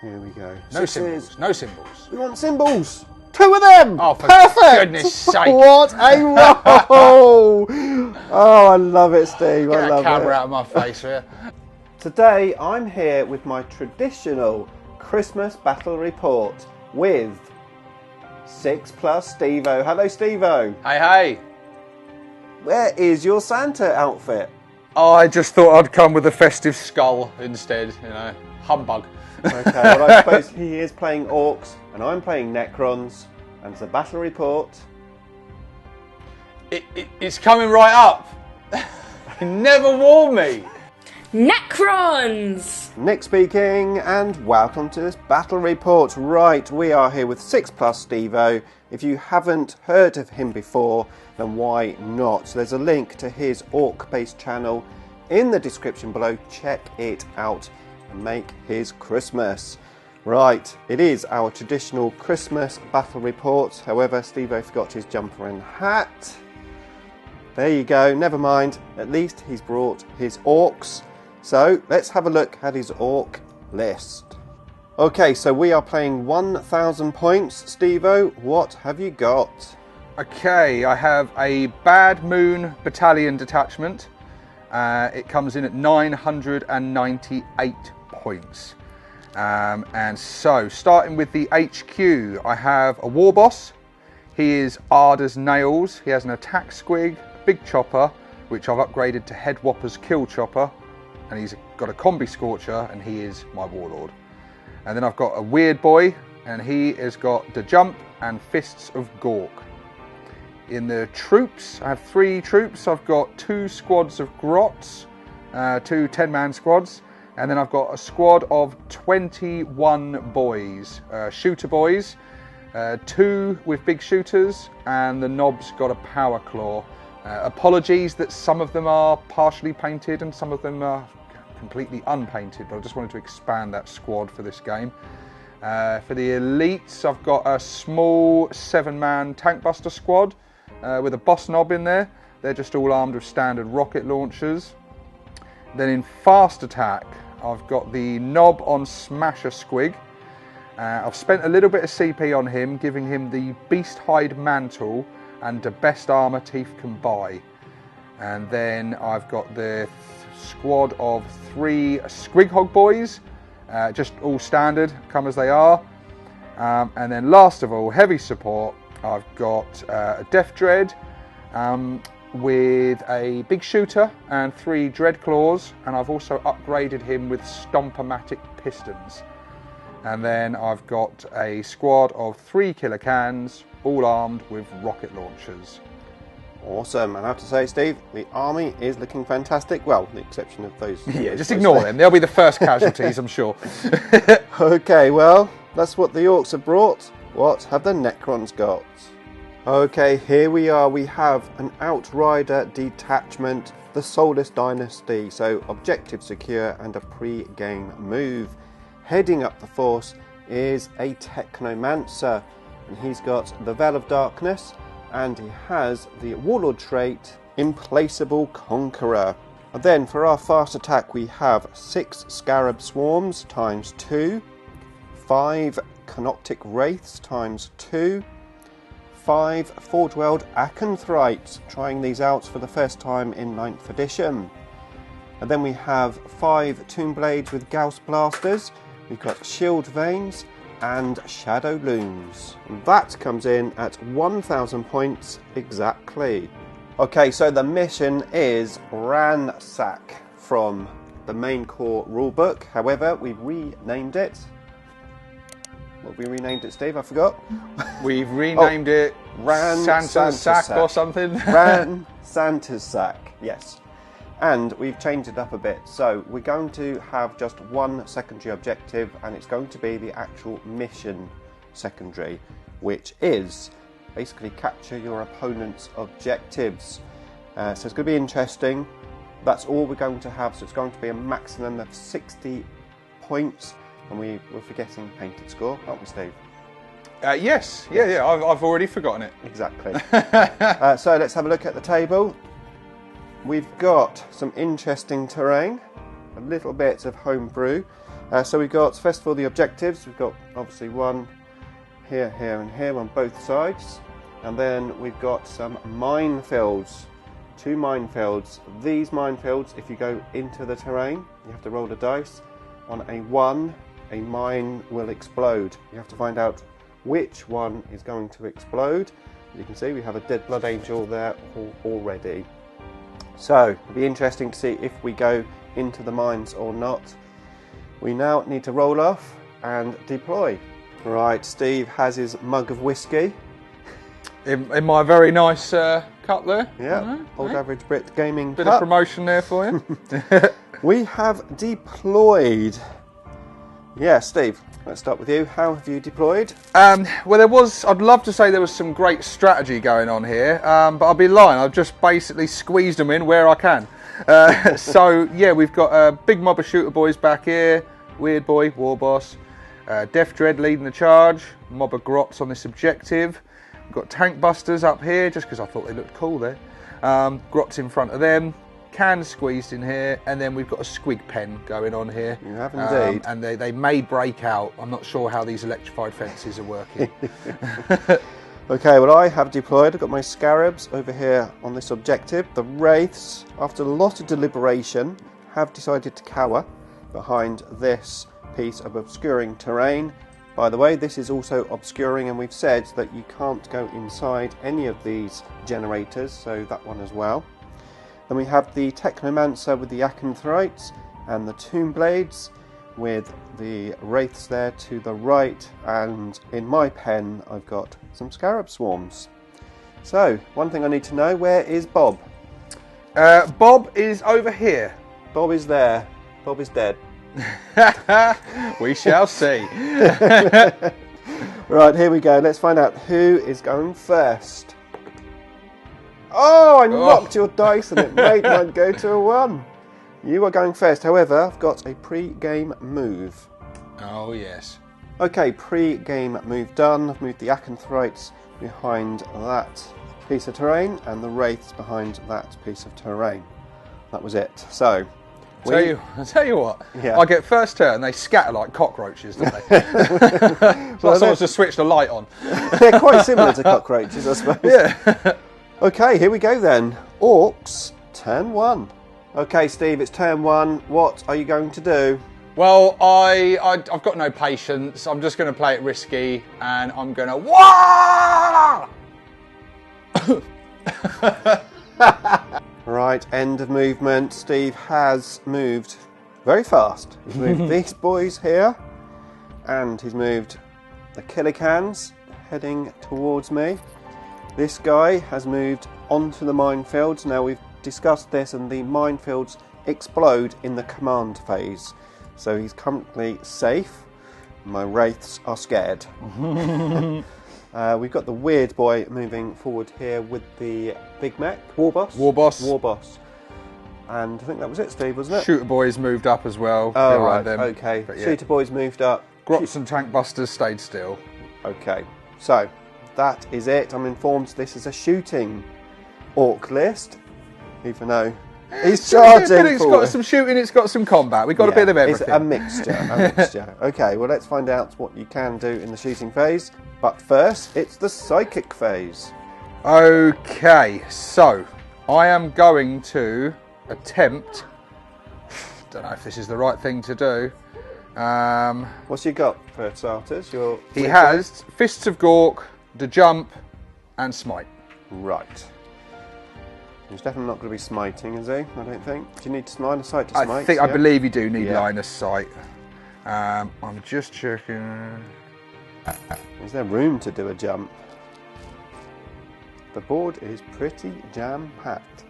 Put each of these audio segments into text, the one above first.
Here we go. No symbols. No symbols. We want symbols. 2 of them. Oh, for perfect. goodness sake! What a roll! Oh, I love it, Steve. Get I love that camera it. out of my face here. Today, I'm here with my traditional Christmas battle report with 6+ Stevo. Hello, Stevo. Hey, hey. Where is your Santa outfit? Oh, I just thought I'd come with a festive skull instead. You know, humbug. Okay, well, I suppose he is playing Orcs and I'm playing Necrons, and it's a battle report. It's coming right up. You never warned me. Necrons! Nick speaking, and welcome to this battle report. Right, we are here with 6+ Stevo. If you haven't heard of him before, then why not? So there's a link to his Orc-based channel in the description below. Check it out and make his Christmas. Right, it is our traditional Christmas battle report. However, Stevo forgot his jumper and hat. There you go, never mind. At least he's brought his Orcs. So let's have a look at his Orc list. Okay, so we are playing 1,000 points. Stevo, what have you got? Okay, I have a Bad Moon Battalion detachment. It comes in at 998 points. And so, starting with the HQ, I have a War Boss. He is hard as nails. He has an attack squig, big chopper, which I've upgraded to Head Whopper's Kill Chopper. And he's got a Combi Scorcher, and he is my Warlord. And then I've got a Weird Boy, and he has got the Jump and Fists of Gork. In the troops, I have 3 troops. I've got 2 squads of Grots, 2 10-man squads, and then I've got a squad of 21 boys, shooter boys, 2 with big shooters, and the knob's got a Power Claw. Apologies that some of them are partially painted and some of them are completely unpainted, but I just wanted to expand that squad for this game. For the elites, I've got a small 7-man tank buster squad with a boss knob in there. They're just all armed with standard rocket launchers. Then in fast attack, I've got the knob on Smasher Squig. I've spent a little bit of CP on him, giving him the Beast Hide Mantle and the best armor teeth can buy. And then I've got the squad of 3 Squighog boys, just all standard, come as they are. And then last of all, heavy support, I've got a Death Dread with a big shooter and 3 Dread Claws, and I've also upgraded him with Stomp-O-Matic pistons. And then I've got a squad of 3 Killer Cans, all armed with rocket launchers. Awesome, and I have to say, Steve, the army is looking fantastic. Well, with the exception of those. Yeah, just ignore them. They'll be the first casualties, I'm sure. Okay, well, that's what the Orcs have brought. What have the Necrons got? Okay, here we are. We have an Outrider detachment, the Soulless Dynasty. So, objective secure and a pre-game move. Heading up the force is a Technomancer, and he's got the Veil of Darkness, and he has the Warlord trait, Implacable Conqueror. And then for our fast attack, we have 6 Scarab Swarms times 2, 5 Canoptic Wraiths times 2, 5 Forge-Weld Acanthrites, trying these out for the first time in 9th edition. And then we have 5 Tomb Blades with Gauss Blasters. We've got Shield Veins and Shadow Looms. And that comes in at 1,000 points exactly. Okay, so the mission is Ransack from the main core rulebook. However, we've renamed it. What we renamed it, Steve? I forgot. We've renamed it Santa's Sack or something. Ran Santa's Sack, yes. And we've changed it up a bit. So we're going to have just 1 secondary objective, and it's going to be the actual mission secondary, which is basically capture your opponent's objectives. So it's going to be interesting. That's all we're going to have. So it's going to be a maximum of 60 points. And we're forgetting painted score, aren't we, Steve? Yes. Yeah. I've already forgotten it. Exactly. So let's have a look at the table. We've got some interesting terrain, a little bit of homebrew. So we've got, first of all, the objectives. We've got obviously one here, here and here on both sides. And then we've got some minefields. 2 minefields. These minefields, if you go into the terrain, you have to roll the dice. On a 1, a mine will explode. You have to find out which one is going to explode. You can see we have a dead blood angel there already. So it'll be interesting to see if we go into the mines or not. We now need to roll off and deploy. Right, Steve has his mug of whiskey. In my very nice cup there. Yeah, old average Brit gaming Bit cup. of promotion there for you. We have deployed. Yeah, Steve, let's start with you. How have you deployed? Well, I'd love to say there was some great strategy going on here, but I'll be lying. I've just basically squeezed them in where I can. So, yeah, we've got a big mob of shooter boys back here. Weird Boy, War Boss. Death Dread leading the charge. Mob of Grots on this objective. We've got Tank Busters up here, just because I thought they looked cool there. Grots in front of them. Cans squeezed in here, and then we've got a squig pen going on here. You have indeed. And they may break out. I'm not sure how these electrified fences are working. Okay, well, I have deployed. I've got my scarabs over here on this objective. The wraiths, after a lot of deliberation, have decided to cower behind this piece of obscuring terrain. By the way, this is also obscuring, and we've said that you can't go inside any of these generators, so that one as well. Then we have the Technomancer with the Acanthrites and the Tomb Blades with the Wraiths there to the right, and in my pen I've got some Scarab Swarms. So, one thing I need to know, where is Bob? Bob is over here. Bob is there. Bob is dead. We shall see. Right, here we go. Let's find out who is going first. Oh, I knocked your dice and it made mine go to a 1. You are going first. However, I've got a pre-game move. Oh, yes. Okay, pre-game move done. I've moved the Acanthrites behind that piece of terrain and the Wraiths behind that piece of terrain. That was it. So, I'll tell you what, Yeah. I get first turn, they scatter like cockroaches, don't they? Well, someone's just switched the light on. they're quite similar to cockroaches, I suppose. Yeah. Okay, here we go then. Orcs, turn 1. Okay, Steve, it's turn 1. What are you going to do? Well, I've got no patience. I'm just going to play it risky, and I'm going to... Wah! Right, end of movement. Steve has moved very fast. He's moved these boys here, and he's moved the killer cans heading towards me. This guy has moved onto the minefields. Now, we've discussed this, and the minefields explode in the command phase. So he's currently safe. My wraiths are scared. We've got the weird boy moving forward here with the big mech. War Boss. And I think that was it, Steve, wasn't it? Shooter boys moved up as well. Oh, right, them. okay. But yeah. Shooter boys moved up. Grots and Tank Busters stayed still. Okay, so that is it. I'm informed this is a shooting orc list, even though he's charging It's got some shooting, it's got some combat. We've got a bit of everything. It's a mixture, Okay, well, let's find out what you can do in the shooting phase. But first, it's the psychic phase. Okay, so I am going to attempt... Don't know if this is the right thing to do. What's you got for starters? He has Fists of Gork, the Jump, and Smite. Right. He's definitely not going to be smiting, is he? I don't think. Do you need line of sight to smite? I believe you do need line of sight. I'm just checking. Is there room to do a jump? The board is pretty jam-packed.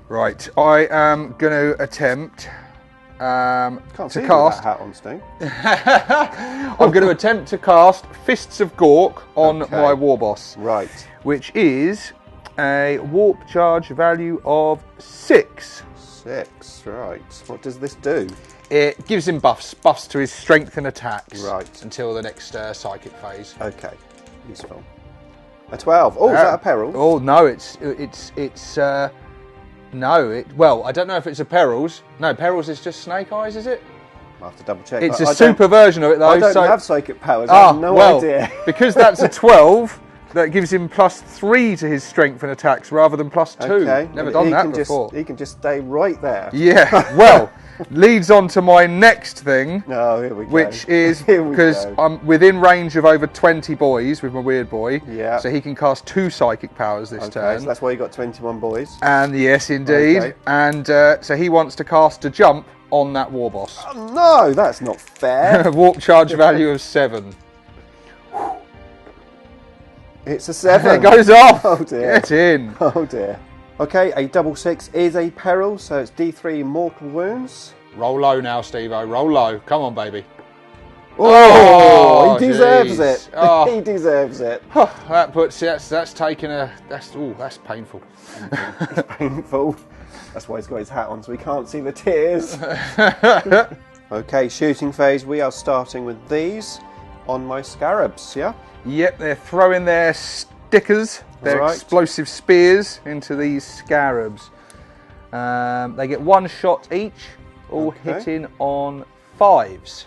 Right, I am going to attempt Can't to see cast. that hat on, Steve. I'm going to attempt to cast Fists of Gork on Okay. my War Boss. Right. Which is a warp charge value of 6. 6, right. What does this do? It gives him buffs to his strength and attacks. Right. Until the next psychic phase. Okay, useful. A 12. Oh, is that a peril? Oh no, it's No, well, I don't know if it's a Perils. No, Perils is just Snake Eyes, is it? I'll have to double check. It's a super version of it, though. I don't have psychic powers. I have no idea. Because that's a 12, that gives him +3 to his strength and attacks rather than +2. Okay. Never done that before. He can just stay right there. Yeah, well, leads on to my next thing. Oh, here we go. Which is because I'm within range of over 20 boys with my weird boy. Yeah. So he can cast 2 psychic powers this turn. So that's why you got 21 boys. And yes, indeed. Okay. And so he wants to cast a jump on that war boss. Oh, no, that's not fair. Warp charge value of 7. It's a 7. It goes off. Oh dear. Get in. Oh dear. Okay, a double 6 is a peril, so it's D3 mortal wounds. Roll low now, Stevo. Roll low. Come on, baby. Oh, he deserves jeez. it. Oh. He deserves it. That puts that's taking a that's painful. It's painful. That's why he's got his hat on, so we can't see the tears. Okay, shooting phase. We are starting with these on my scarabs. Yeah. Yep, they're throwing their stickers, their explosive spears into these scarabs. They get 1 shot each, all hitting on 5s.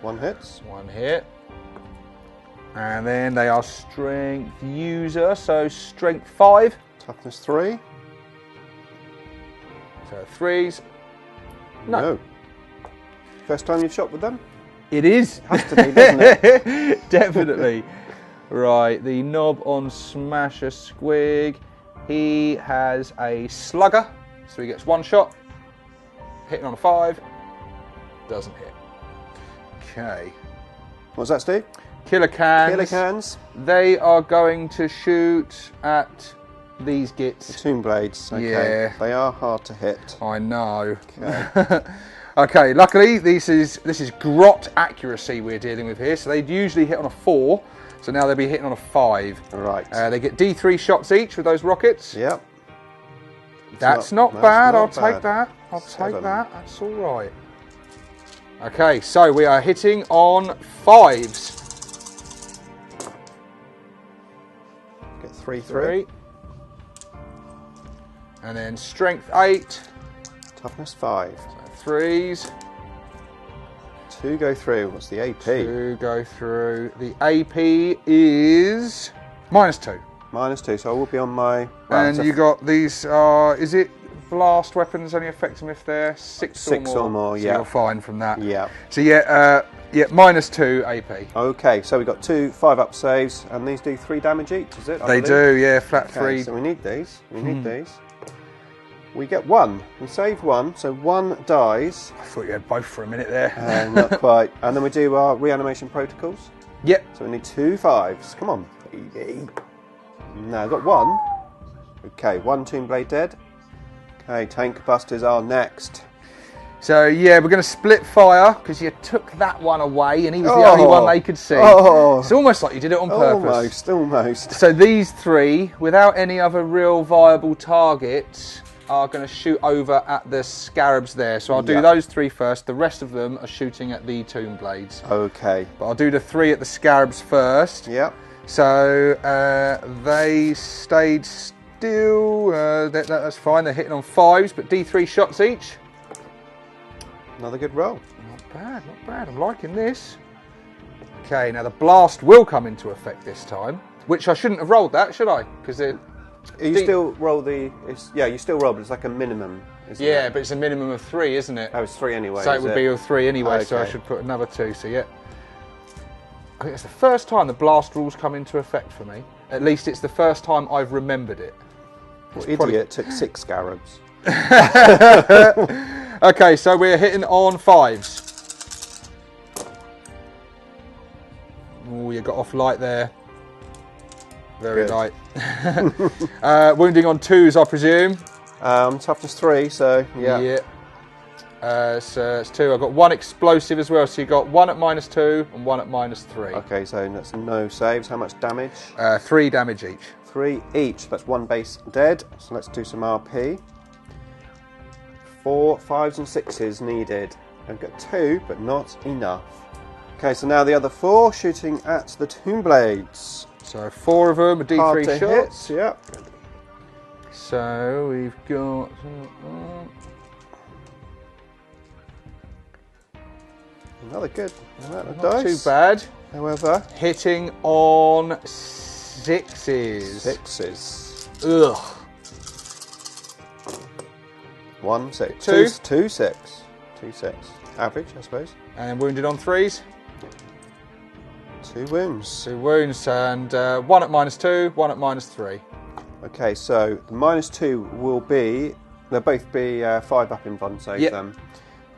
1 hits. 1 hit. And then they are strength user, so strength 5. Toughness 3. So 3s. No. First time you've shot with them? It is. Has to be, doesn't it? Definitely. Right, the knob on Smasher Squig. He has a slugger, so he gets 1 shot. Hitting on a 5. Doesn't hit. Okay. What's that, Steve? Killer cans. Killer cans. They are going to shoot at these gits. Tomb blades. Okay. Yeah. They are hard to hit. I know. Okay. Okay, luckily this is grot accuracy we're dealing with here. So they'd usually hit on a 4, so now they'll be hitting on a 5. Right. They get D3 shots each with those rockets. Yep. That's not bad. I'll take that. I'll take that. That's all right. Okay, so we are hitting on 5s. Get 3 through. 3. And then strength 8. Toughness 5. So 3s. 2 go through. What's the AP? 2 go through. The AP is -2. -2, so I will be on my... And you got these, is it blast weapons only affect them if they're 6 or more? So yeah. you're fine from that. Yeah. So yeah, -2 AP. Okay, so we've got 2 5-up saves, and these do 3 damage each, is it? They do, yeah, flat 3. So we need these. We need these. We get 1. We save 1, so 1 dies. I thought you had both for a minute there. Not quite. And then we do our reanimation protocols. Yep. So we need 2 5s. Come on, baby. Now, I've got 1. Okay, 1 Tomb Blade dead. Okay, Tank Busters are next. So yeah, we're going to split fire because you took that one away and he was the only one they could see. Oh. It's almost like you did it on purpose. Almost. So these 3, without any other real viable targets, are going to shoot over at the scarabs there. So I'll do those 3 first. The rest of them are shooting at the Tomb Blades. Okay. But I'll do the 3 at the scarabs first. Yep. So they stayed still. That's fine. They're hitting on 5s, but D3 shots each. Another good roll. Not bad, not bad. I'm liking this. Okay, now the blast will come into effect this time, which I shouldn't have rolled that, should I? Because you still roll the... you still roll, but it's like a minimum, isn't it? but it's a minimum of 3, isn't it? Oh, it's 3 anyway, So it would be a 3 anyway, so I Okay. should put another 2, so yeah. I think it's the first time the blast rules come into effect for me. At least it's the first time I've remembered it. Well, idiot took 6 scarabs. Okay, so we're hitting on 5s. Oh, you got off light there. Very Good. light. Wounding on 2s, I presume. Toughness 3, so yeah. So it's 2. I've got 1 explosive as well, so you got 1 at -2 and 1 at -3. Okay, so that's no saves. How much damage? 3 damage each. 3 each. That's 1 base dead. So let's do some RP. 4 5s and 6s needed. I've got 2, but not enough. Okay, so now the other 4 shooting at the Tomb Blades. So 4 of them, a Hard D3 to shots. hit, yeah. So we've got Another good amount of not dice. too bad. However, Hitting on 6s. 6s. Ugh. 1 6. 2. 2 6. 2 6. Average, I suppose. And wounded on 3s. 2 wounds. 2 wounds, and 1 at -2, 1 at -3. Okay, so the -2 will be, they'll both be 5 up in Von save Yep. then.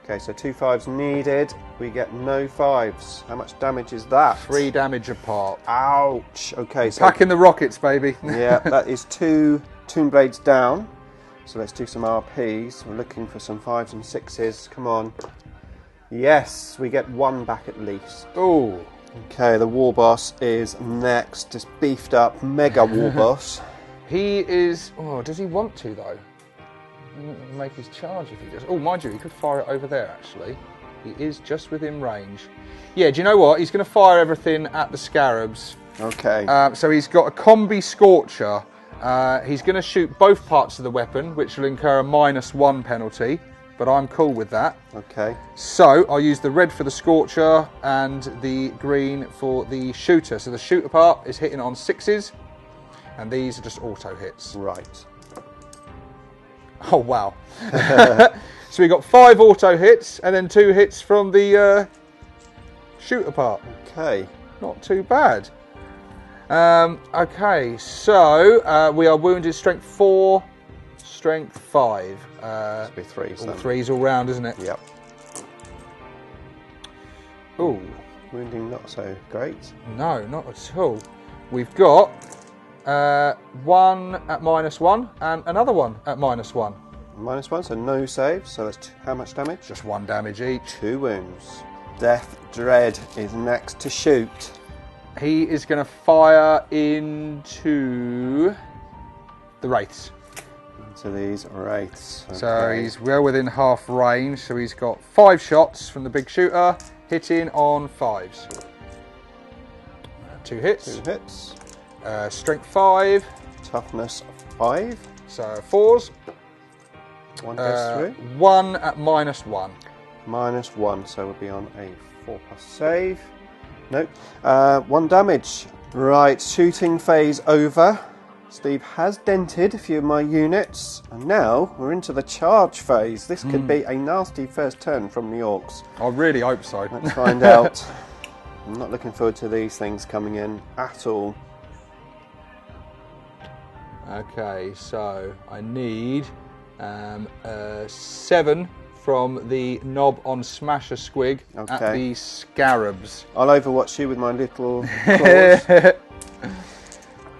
Okay, so 2 5s needed. We get no 5s. How much damage is that? 3 damage apart. Ouch. Okay, so Packing the rockets, baby. yeah, that is 2 Tomb Blades down. So let's do some RPs. We're looking for some 5s and 6s. Come on. Yes, we get 1 back at least. Oh. Okay, the War Boss is next. This beefed up mega War Boss. He is. Oh, does he want to though? Make his charge if he does. Oh, mind you, he could fire it over there actually. He is just within range. Yeah, do you know what? He's going to fire everything at the Scarabs. Okay. So he's got a combi Scorcher. He's going to shoot both parts of the weapon, which will incur a -1 penalty. But I'm cool with that. Okay. So I'll use the red for the Scorcher and the green for the shooter. So the shooter part is hitting on 6s, and these are just auto hits. Right. Oh wow! So we got 5 auto hits and then 2 hits from the shooter part. Okay. Not too bad. Okay, so we are wounded strength 4, strength 5. Must be 3s All then. 3s all round, isn't it? Yep. Oh. Wounding not so great. No, not at all. We've got 1 at -1 and another one at -1. -1, so no saves. So that's how much damage? Just 1 damage each. 2 wounds. Death Dread is next to shoot. He is going to fire into the Wraiths. Into these Wraiths. Okay. So he's well within half range. So he's got 5 shots from the big shooter, hitting on 5s. 2 hits. 2 hits. Strength 5. Toughness 5. So 4s. 1 goes through. 1 at -1. -1, so we'll be on a 4+ save. Nope. 1 damage. Right, shooting phase over. Steve has dented a few of my units, and now we're into the charge phase. This could be a nasty first turn from the Orcs. I really hope so. Let's find out. I'm not looking forward to these things coming in at all. Okay, so I need 7 from the knob on Smasher Squig at Okay. the Scarabs. I'll overwatch you with my little claws.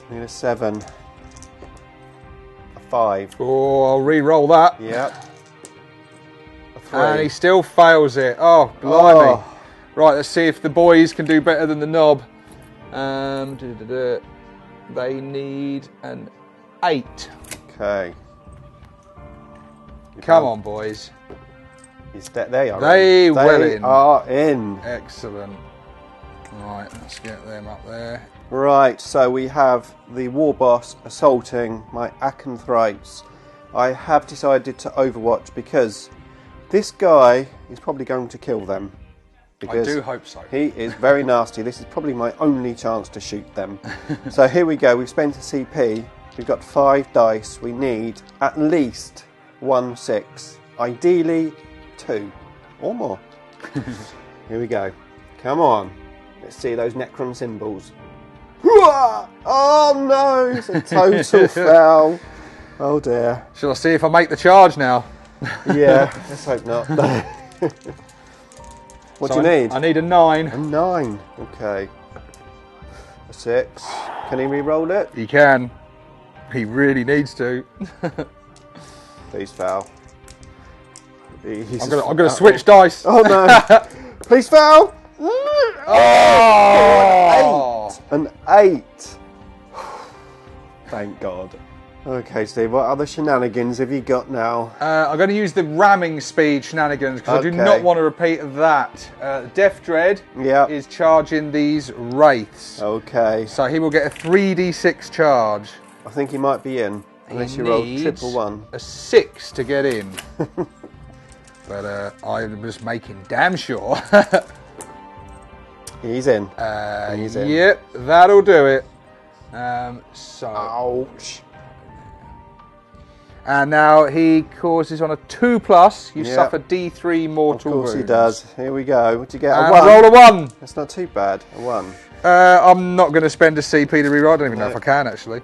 Need a 7. A 5. Oh, I'll re-roll that. Yep. A 3. And he still fails it. Oh, blimey. Oh. Right, let's see if the boys can do better than the knob. They need an 8. Okay. Come on, boys. They are They in. well They in. are in. Excellent. Right, let's get them up there. Right, so we have the War Boss assaulting my Acanthrites. I have decided to overwatch because this guy is probably going to kill them. I do hope so. He is very nasty. This is probably my only chance to shoot them. So here we go. We've spent a CP. We've got 5 dice. We need at least 1 6. Ideally 2 or more. Here we go. Come on. Let's see those Necron symbols. Oh no! It's a total foul. Oh dear. Shall I see if I make the charge now? Yeah, let's hope not. What do you need? I need a 9. A 9. Okay. A 6. Can he re-roll it? He can. He really needs to. Please foul. I'm gonna switch dice. Oh no! Please foul! Oh! An 8. Thank God. Okay, Steve, what other shenanigans have you got now? I'm going to use the ramming speed shenanigans because I do Okay. not want to repeat that. Death Dread Yep. is charging these wraiths. Okay. So he will get a 3d6 charge. I think he might be in, unless He you roll needs triple one. a 6 to get in. But I was making damn sure. He's in. He's in. Yep, that'll do it. So, Ouch. and now he causes on a 2+. You Yep. suffer D3 mortal Of course wounds. he does. Here we go. What do you get? And A 1. roll a 1. That's not too bad. A 1. I'm not going to spend a CP to reroll. I don't even know if I can actually.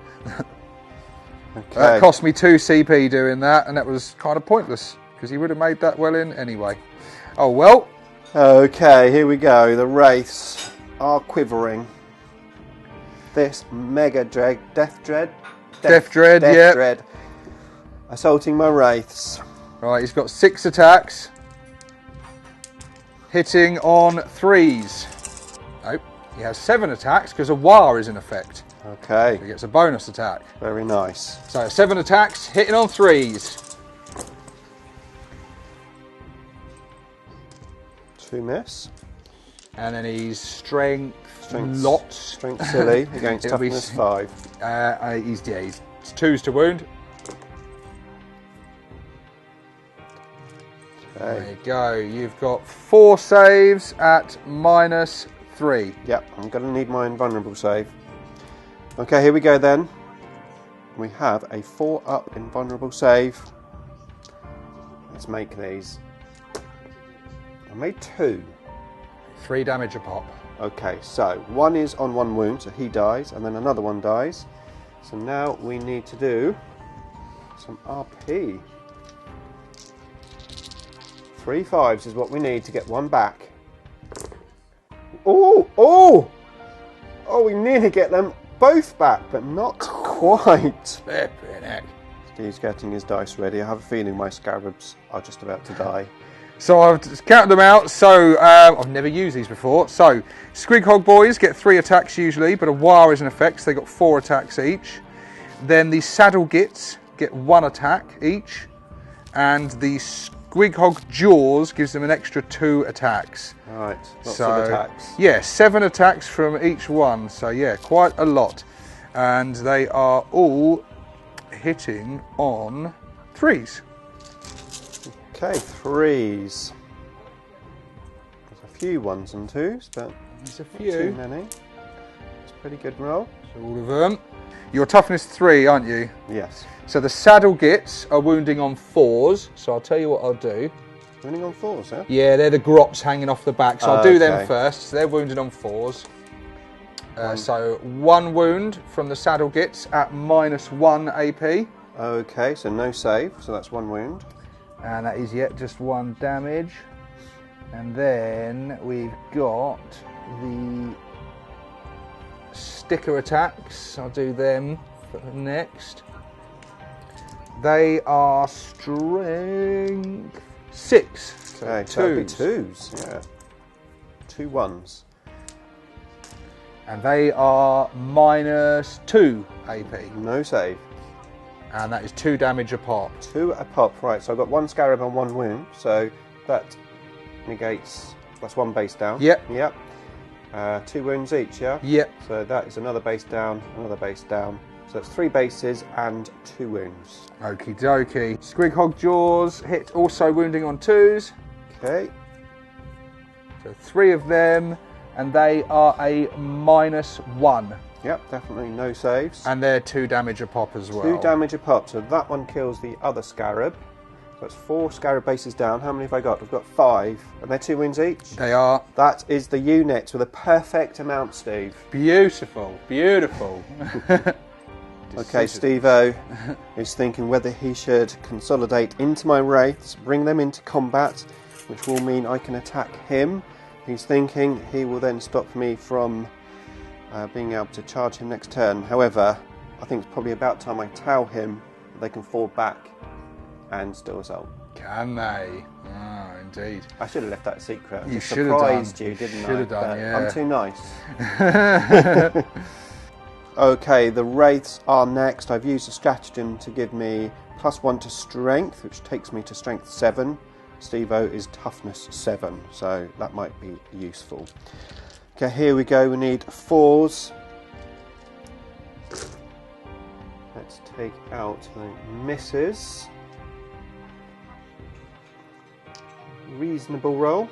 Okay. That cost me 2 CP doing that, and that was kind of pointless because he would have made that well in anyway. Oh well. Okay, here we go. The wraiths are quivering. This mega dread, death dread, Death Dread. assaulting my wraiths. Right, he's got 6 attacks, hitting on 3s. Nope, he has 7 attacks because a war is in effect. Okay, He gets a bonus attack. very nice. So 7 attacks, hitting on 3s. 2 miss. And then he's strength Strength- lots. Strength silly against It'll be toughness 5. He's 2s to wound. There Okay. you go. You've got 4 saves at -3. Yep, I'm going to need my invulnerable save. Okay, here we go then. We have a 4-up invulnerable save. Let's make these. I made 2. 3 damage a pop. Okay, so 1 is on 1 wound, so he dies, and then another one dies. So now we need to do some RP. 3 5s is what we need to get 1 back. Oh, oh! Oh, we nearly get them both back, but not quite. Flippin' heck. Steve's getting his dice ready. I have a feeling my scarabs are just about to die. So I've just counted them out. So I've never used these before. So Squighog boys get 3 attacks usually, but a war is in effect, so they got 4 attacks each. Then the Saddle Gits get 1 attack each, and the Squighog Jaws gives them an extra 2 attacks. Right, lots of attacks. Yeah, 7 attacks from each one. So yeah, quite a lot, and they are all hitting on 3s. Okay, 3s. There's a few 1s and 2s, but There's a not too few. many. It's a pretty good roll. So all of them. You're toughness 3, aren't you? Yes. So the Saddle Gits are wounding on 4s. So I'll tell you what I'll do. Running on 4s, huh? Yeah, they're the grops hanging off the back. So I'll do them Okay. first. So they're wounded on 4s. So 1 wound from the Saddle Gits at -1 AP. Okay, so no save, so that's 1 wound. And that is yet just 1 damage. And then we've got the sticker attacks. I'll do them next. They are strength 6. So Okay, so that'd be 2s. 2s, yeah. 2 1s. And they are -2 AP. No save. And that is 2 damage a pop. 2 a pop, right, so I've got 1 scarab and 1 wound, so that negates, that's 1 base down. Yep. Yep. 2 wounds each, yeah? Yep. So that is another base down, another base down. So that's 3 bases and 2 wounds. Okie dokie. Squighog Jaws hit also wounding on 2s. Okay. So 3 of them, and they are a -1. Yep, definitely no saves. And they're 2 damage a pop as well. 2 damage a pop, so that one kills the other scarab. So that's 4 scarab bases down. How many have I got? I've got 5, and they're 2 wounds each. They are That is the unit with a perfect amount, Steve. beautiful. Beautiful. Okay, Stevo is thinking whether he should consolidate into my wraiths, bring them into combat, which will mean I can attack him. He's thinking he will then stop me from being able to charge him next turn. However, I think it's probably about time I tell him that they can fall back and still assault. Can they? Oh, indeed. I should have left that secret. I You just should have surprised done. you, didn't I? Should have done, But yeah. I'm too nice. Okay, the Wraiths are next. I've used a stratagem to give me +1 to Strength, which takes me to Strength 7. Stevo is Toughness 7, so that might be useful. Okay, here we go. We need 4s. Let's take out the misses. Reasonable roll.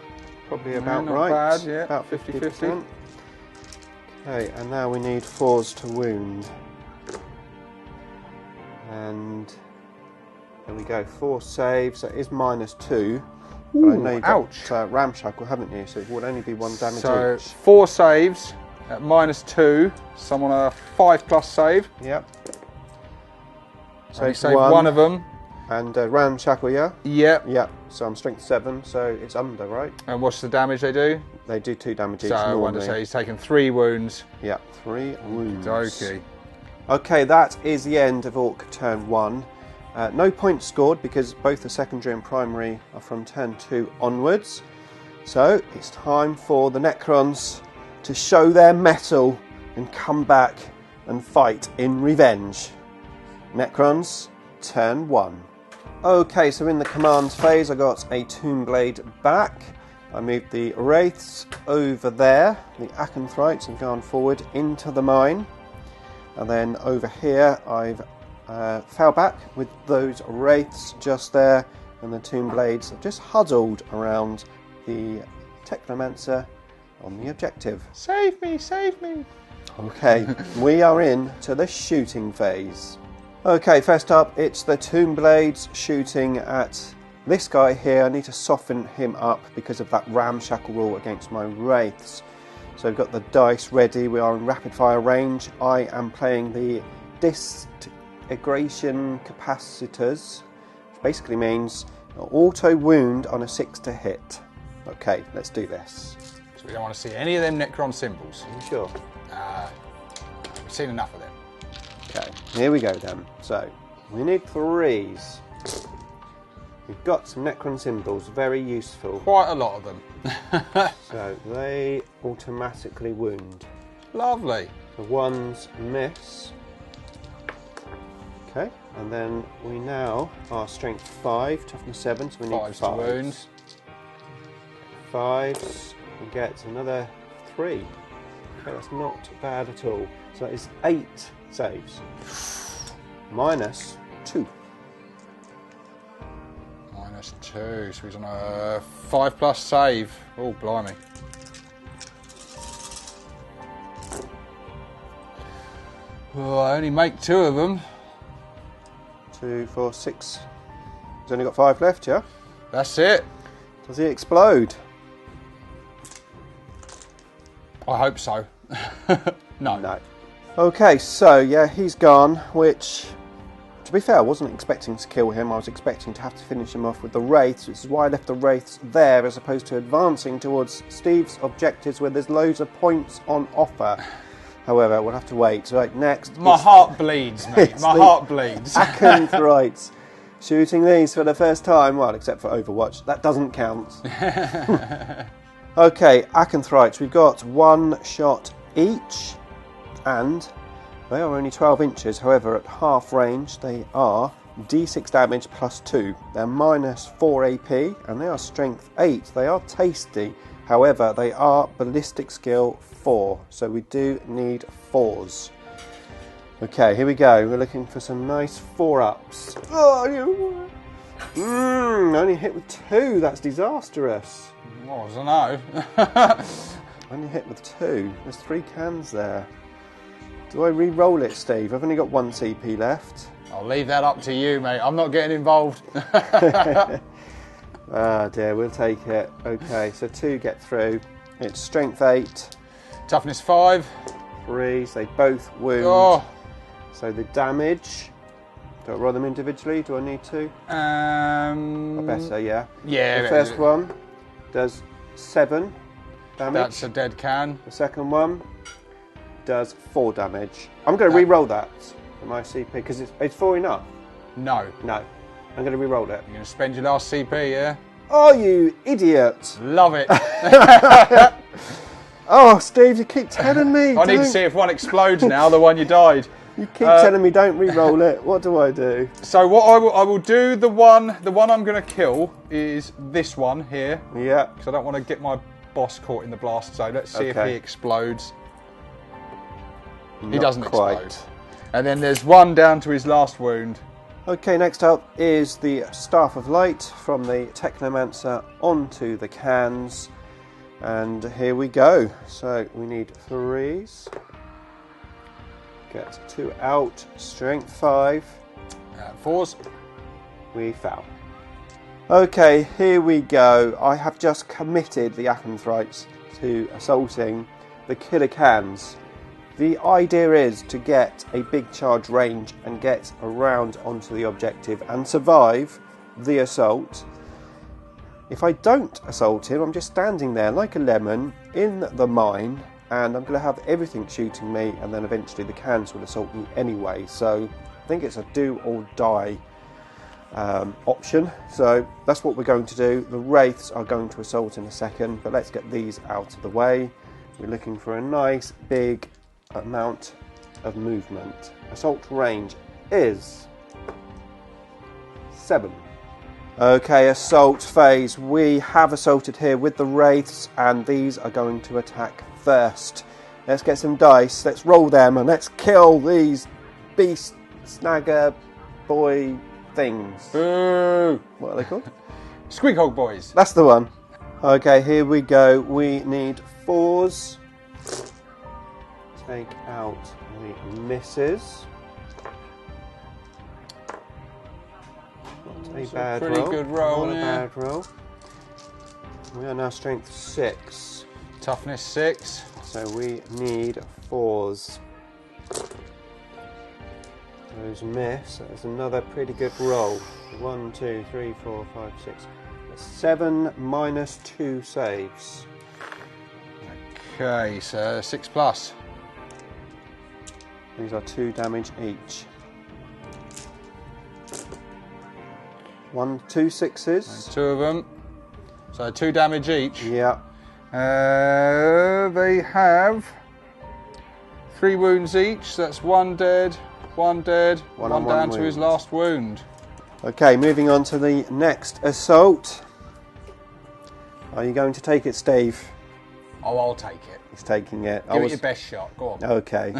Probably about not right. Bad, yeah. About 50-50. Okay, and now we need 4s to wound. And there we go, 4 saves. That is -2. But I know you've ouch. got Ramshackle, haven't you? So it would only be 1 damage So each. 4 saves at -2. Someone a 5+ save. Yep. So you save one of them. And Ramshackle, yeah? Yep. Yep. So I'm Strength 7, so it's under, right? And what's the damage they do? They do 2 damage each So I normally. want to say he's taken 3 wounds. Yeah, 3 wounds. Okay. Okay, that is the end of Orc turn 1. No points scored because both the secondary and primary are from turn 2 onwards. So it's time for the Necrons to show their mettle and come back and fight in revenge. Necrons, turn 1. Okay, so in the commands phase I got a Tombblade back. I moved the Wraiths over there. The Acanthrites have gone forward into the mine. And then over here I've fell back with those Wraiths just there, and the Tombblades have just huddled around the Technomancer on the objective. Save me, save me. Okay, we are in to the shooting phase. Okay, first up, it's the Tombblades shooting at this guy here. I need to soften him up because of that Ramshackle rule against my Wraiths. So I've got the dice ready. We are in rapid fire range. I am playing the Disintegration Capacitors, which basically means auto wound on a 6 to hit. Okay, let's do this. So we don't want to see any of them Necron symbols. Are you sure? We've seen enough of them. Okay, here we go then. So, we need 3s. We've got some Necron symbols, very useful. Quite a lot of them. So, they automatically wound. Lovely. The 1s miss. Okay, and then we now are Strength 5, Toughness 7, so we need 5s to wound. 5s, we get another 3. Okay, that's not bad at all. So that is 8 saves. -2. -2, so he's on a 5+ save. Oh, blimey. Well, I only make 2 of them. 2, 4, 6. He's only got 5 left, yeah? That's it. Does he explode? I hope so. No. No. Okay, so yeah, he's gone, which, to be fair, I wasn't expecting to kill him. I was expecting to have to finish him off with the Wraiths, which is why I left the Wraiths there as opposed to advancing towards Steve's objectives where there's loads of points on offer. However, we'll have to wait. Right, next. My heart bleeds, mate. My heart bleeds. Acanthrites. Shooting these for the first time, well, except for Overwatch. That doesn't count. Okay, Acanthrites. We've got 1 shot each, and they are only 12 inches. However, at half range, they are D6 damage +2. They're -4 AP, and they are Strength 8. They are tasty. However, they are Ballistic Skill 4, so we do need 4s. Okay, here we go. We're looking for some nice 4-ups. Oh, only hit with 2. That's disastrous. Well, I don't know. Only hit with 2. There's 3 cans there. Do I re-roll it, Steve? I've only got 1 CP left. I'll leave that up to you, mate. I'm not getting involved. Ah dear, we'll take it. Okay, so 2 get through. It's Strength 8. Toughness 5. 3s, they both wound. Oh. So the damage. Do I roll them individually? Do I need to? I better, yeah. Yeah. The first one does 7 damage. That's a dead can. The second one does 4 damage. I'm going to re-roll that for my CP because it's 4 enough. No. No, I'm going to re-roll it. You're going to spend your last CP, yeah? Oh, you idiot! Love it. Oh, Steve, you keep telling me. I need to see if one explodes now, the one you died. You keep telling me don't re-roll it. What do I do? So what I will do, the one I'm going to kill is this one here. Yeah. Because I don't want to get my boss caught in the blast zone. Let's see if he explodes. He doesn't explode. And then there's one down to his last wound. Okay, next up is the Staff of Light from the Technomancer onto the cans. And here we go. So we need 3s. Get 2 out. Strength 5. 4s. We fell. Okay, here we go. I have just committed the Acanthrites to assaulting the killer cans. The idea is to get a big charge range and get around onto the objective and survive the assault. If I don't assault him, I'm just standing there like a lemon in the mine, and I'm going to have everything shooting me, and then eventually the cans will assault me anyway. So I think it's a do or die option. So that's what we're going to do. The Wraiths are going to assault in a second, but let's get these out of the way. We're looking for a nice big amount of movement. Assault range is 7. Okay, assault phase. We have assaulted here with the Wraiths, and these are going to attack first. Let's get some dice, let's roll them, and let's kill these beast snagger boy things. Boo! What are they called? Squeak Hog Boys. That's the one. Okay, here we go. We need 4s. Take out the misses. Not a bad roll. Pretty good roll. Not a bad roll. We are now strength 6. Toughness 6. So we need 4s. Those miss. That is another pretty good roll. 1, 2, 3, 4, 5, 6. 7 minus 2 saves. Okay, so 6 plus. These are 2 damage each. 1, 2 6s. And 2 of them. So 2 damage each. Yeah. They have 3 wounds each. So that's 1 dead, 1 dead, one down to his last wound. Okay, moving on to the next assault. Are you going to take it, Steve? Oh, I'll take it. He's taking it. Give it your best shot. Go on. Okay.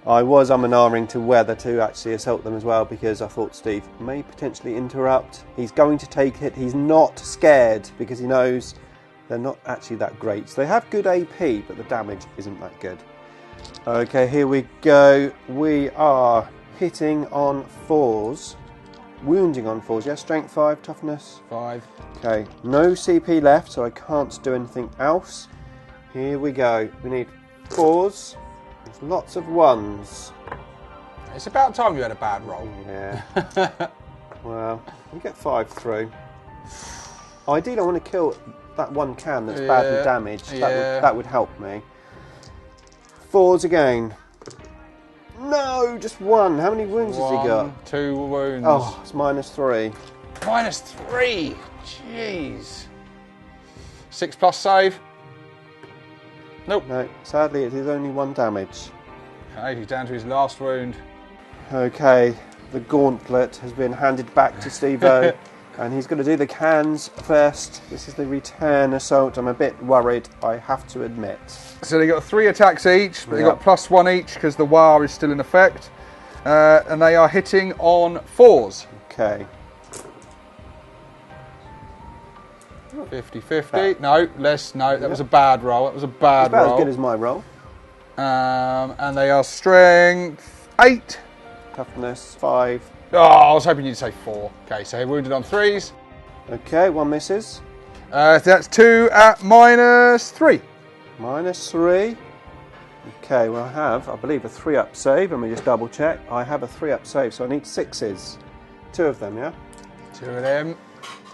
I was umming to whether to actually assault them as well, because I thought Steve may potentially interrupt. He's going to take it. He's not scared because he knows they're not actually that great. So they have good AP, but the damage isn't that good. Okay, here we go. We are hitting on 4s. Wounding on 4s. Yeah, strength 5, toughness 5. Okay, no CP left, so I can't do anything else. Here we go. We need 4s. There's lots of 1s. It's about time you had a bad roll. Yeah. Well, we get 5 through. Ideally, I want to kill that one can that's badly damaged. That would help me. 4s again. No, just 1. How many wounds has he got? 2 wounds. Oh, it's minus 3. Minus 3. Jeez. 6 plus save. Nope. No, sadly it is only 1 damage. Okay, he's down to his last wound. Okay, the gauntlet has been handed back to Stevo, and he's going to do the cans first. This is the return assault. I'm a bit worried, I have to admit. So they got 3 attacks each, but they got +1 each because the WAR is still in effect. And they are hitting on 4s. Okay. 50-50. No, less. No, that was a bad roll. That was a bad roll. About as good as my roll. And they are strength 8. Toughness 5. Oh, I was hoping you'd say 4. Okay, so he wounded on 3s. Okay, 1 misses. That's 2 at -3. Minus 3. Okay, well I believe, a 3-up save. Let me just double check. I have a 3-up save, so I need 6s. 2 of them, yeah? 2 of them.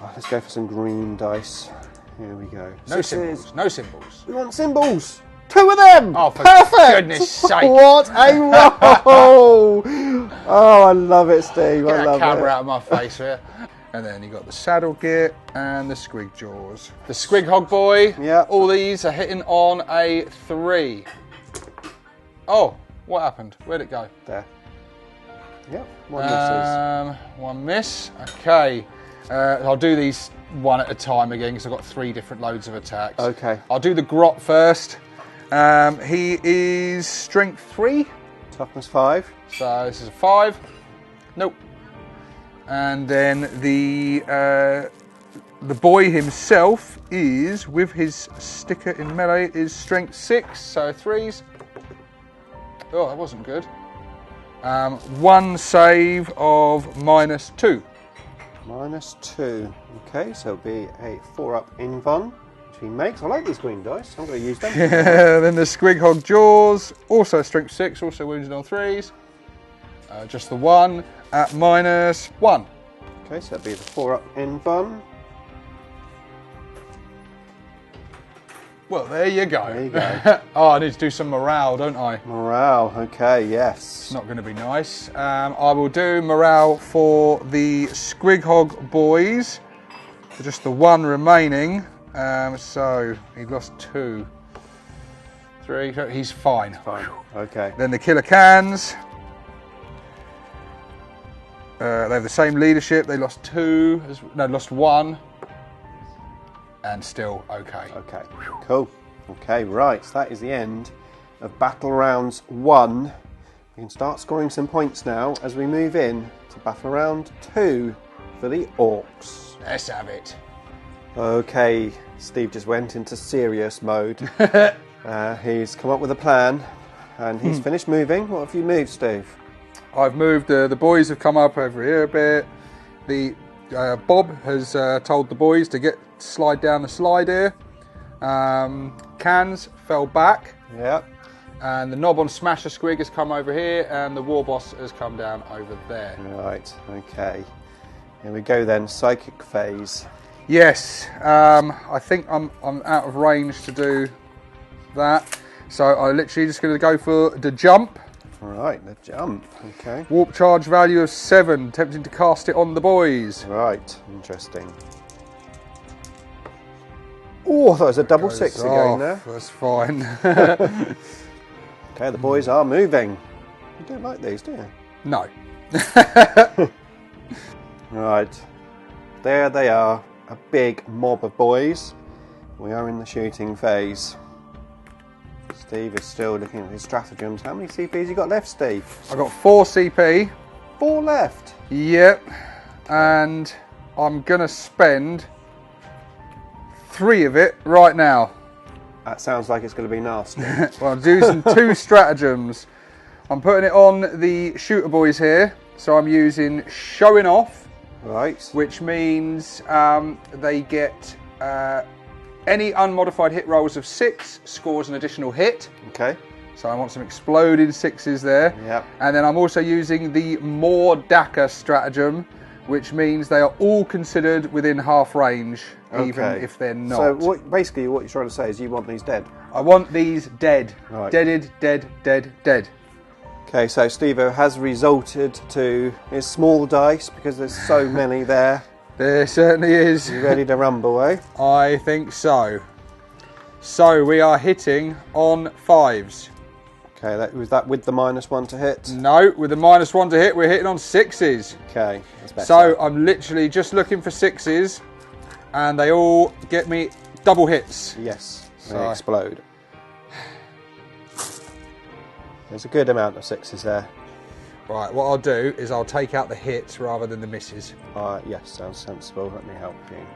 Oh, let's go for some green dice. Here we go. No 6s. symbols. No symbols. We want symbols. 2 of them. Oh, for perfect. goodness sake! What a roll! Oh, I love it, Steve. Get I that love camera it. out of my face here. And then you got the saddle gear and the squig jaws. The squig hog boy. Yeah. All these are hitting on a 3. Oh, what happened? Where'd it go? There. Yep. One misses. One miss. Okay. I'll do these one at a time again because I've got 3 different loads of attacks. Okay. I'll do the grot first. He is strength 3. Toughness 5. So this is a 5. Nope. And then the boy himself is, with his sticker in melee, is strength 6. So 3s. Oh, that wasn't good. 1 save of -2. -2. Okay, so it'll be a 4-up invuln, which he makes. I like these green dice. I'm going to use them. Then the squig hog jaws, also strength 6, also wounded on 3s. Just the 1 at -1. Okay, so it'll be the 4-up invuln. Well, there you go. There you go. Oh, I need to do some morale, don't I? Morale. Okay, yes. It's not going to be nice. I will do morale for the squig hog boys. For just the 1 remaining. So he lost 2. 3. He's fine. Fine. Okay. Then the killer cans. They have the same leadership. They lost 2. No, lost 1. And still okay. Okay. Cool. Okay, right. So that is the end of battle rounds 1. We can start scoring some points now as we move in to battle round 2 for the orcs. Let's have it. Okay, Steve just went into serious mode. He's come up with a plan and he's finished moving. What have you moved, Steve? I've moved, the boys have come up over here a bit. The Bob has told the boys to slide down the slide here. Cans fell back. Yep. And the knob on Smasher Squig has come over here, and the War Boss has come down over there. Right, okay. Here we go then, psychic phase. Yes, I think I'm out of range to do that. So I'm literally just going to go for the jump. Right, the jump, okay. Warp charge value of 7, attempting to cast it on the boys. Right, interesting. Oh, that was a double 6 again there. That's fine. Okay, the boys are moving. You don't like these, do you? No. Right, there they are, a big mob of boys. We are in the shooting phase. Steve is still looking at his stratagems. How many CPs you got left, Steve? I've got 4 CP. 4 left. Yep. And I'm going to spend 3 of it right now. That sounds like it's going to be nasty. Well, I'm using 2 stratagems. I'm putting it on the shooter boys here. So I'm using showing off. Right. Which means they get any unmodified hit rolls of 6 scores an additional hit. Okay. So I want some exploding 6s there. Yep. And then I'm also using the more Daka stratagem, which means they are all considered within half range, even if they're not. So basically what you're trying to say is you want these dead? I want these dead. Right. Deaded, dead, dead, dead. Okay, so Stevo has resorted to his small dice because there's so many there. There certainly is. You ready to rumble, eh? I think so. So we are hitting on 5s. Okay, was that with the -1 to hit? No, with the -1 to hit, we're hitting on 6s. Okay, that's better. So I'm literally just looking for 6s, and they all get me double hits. Yes, they explode. There's a good amount of 6s there. Right, what I'll do is I'll take out the hits rather than the misses. Yes, sounds sensible. Let me help you.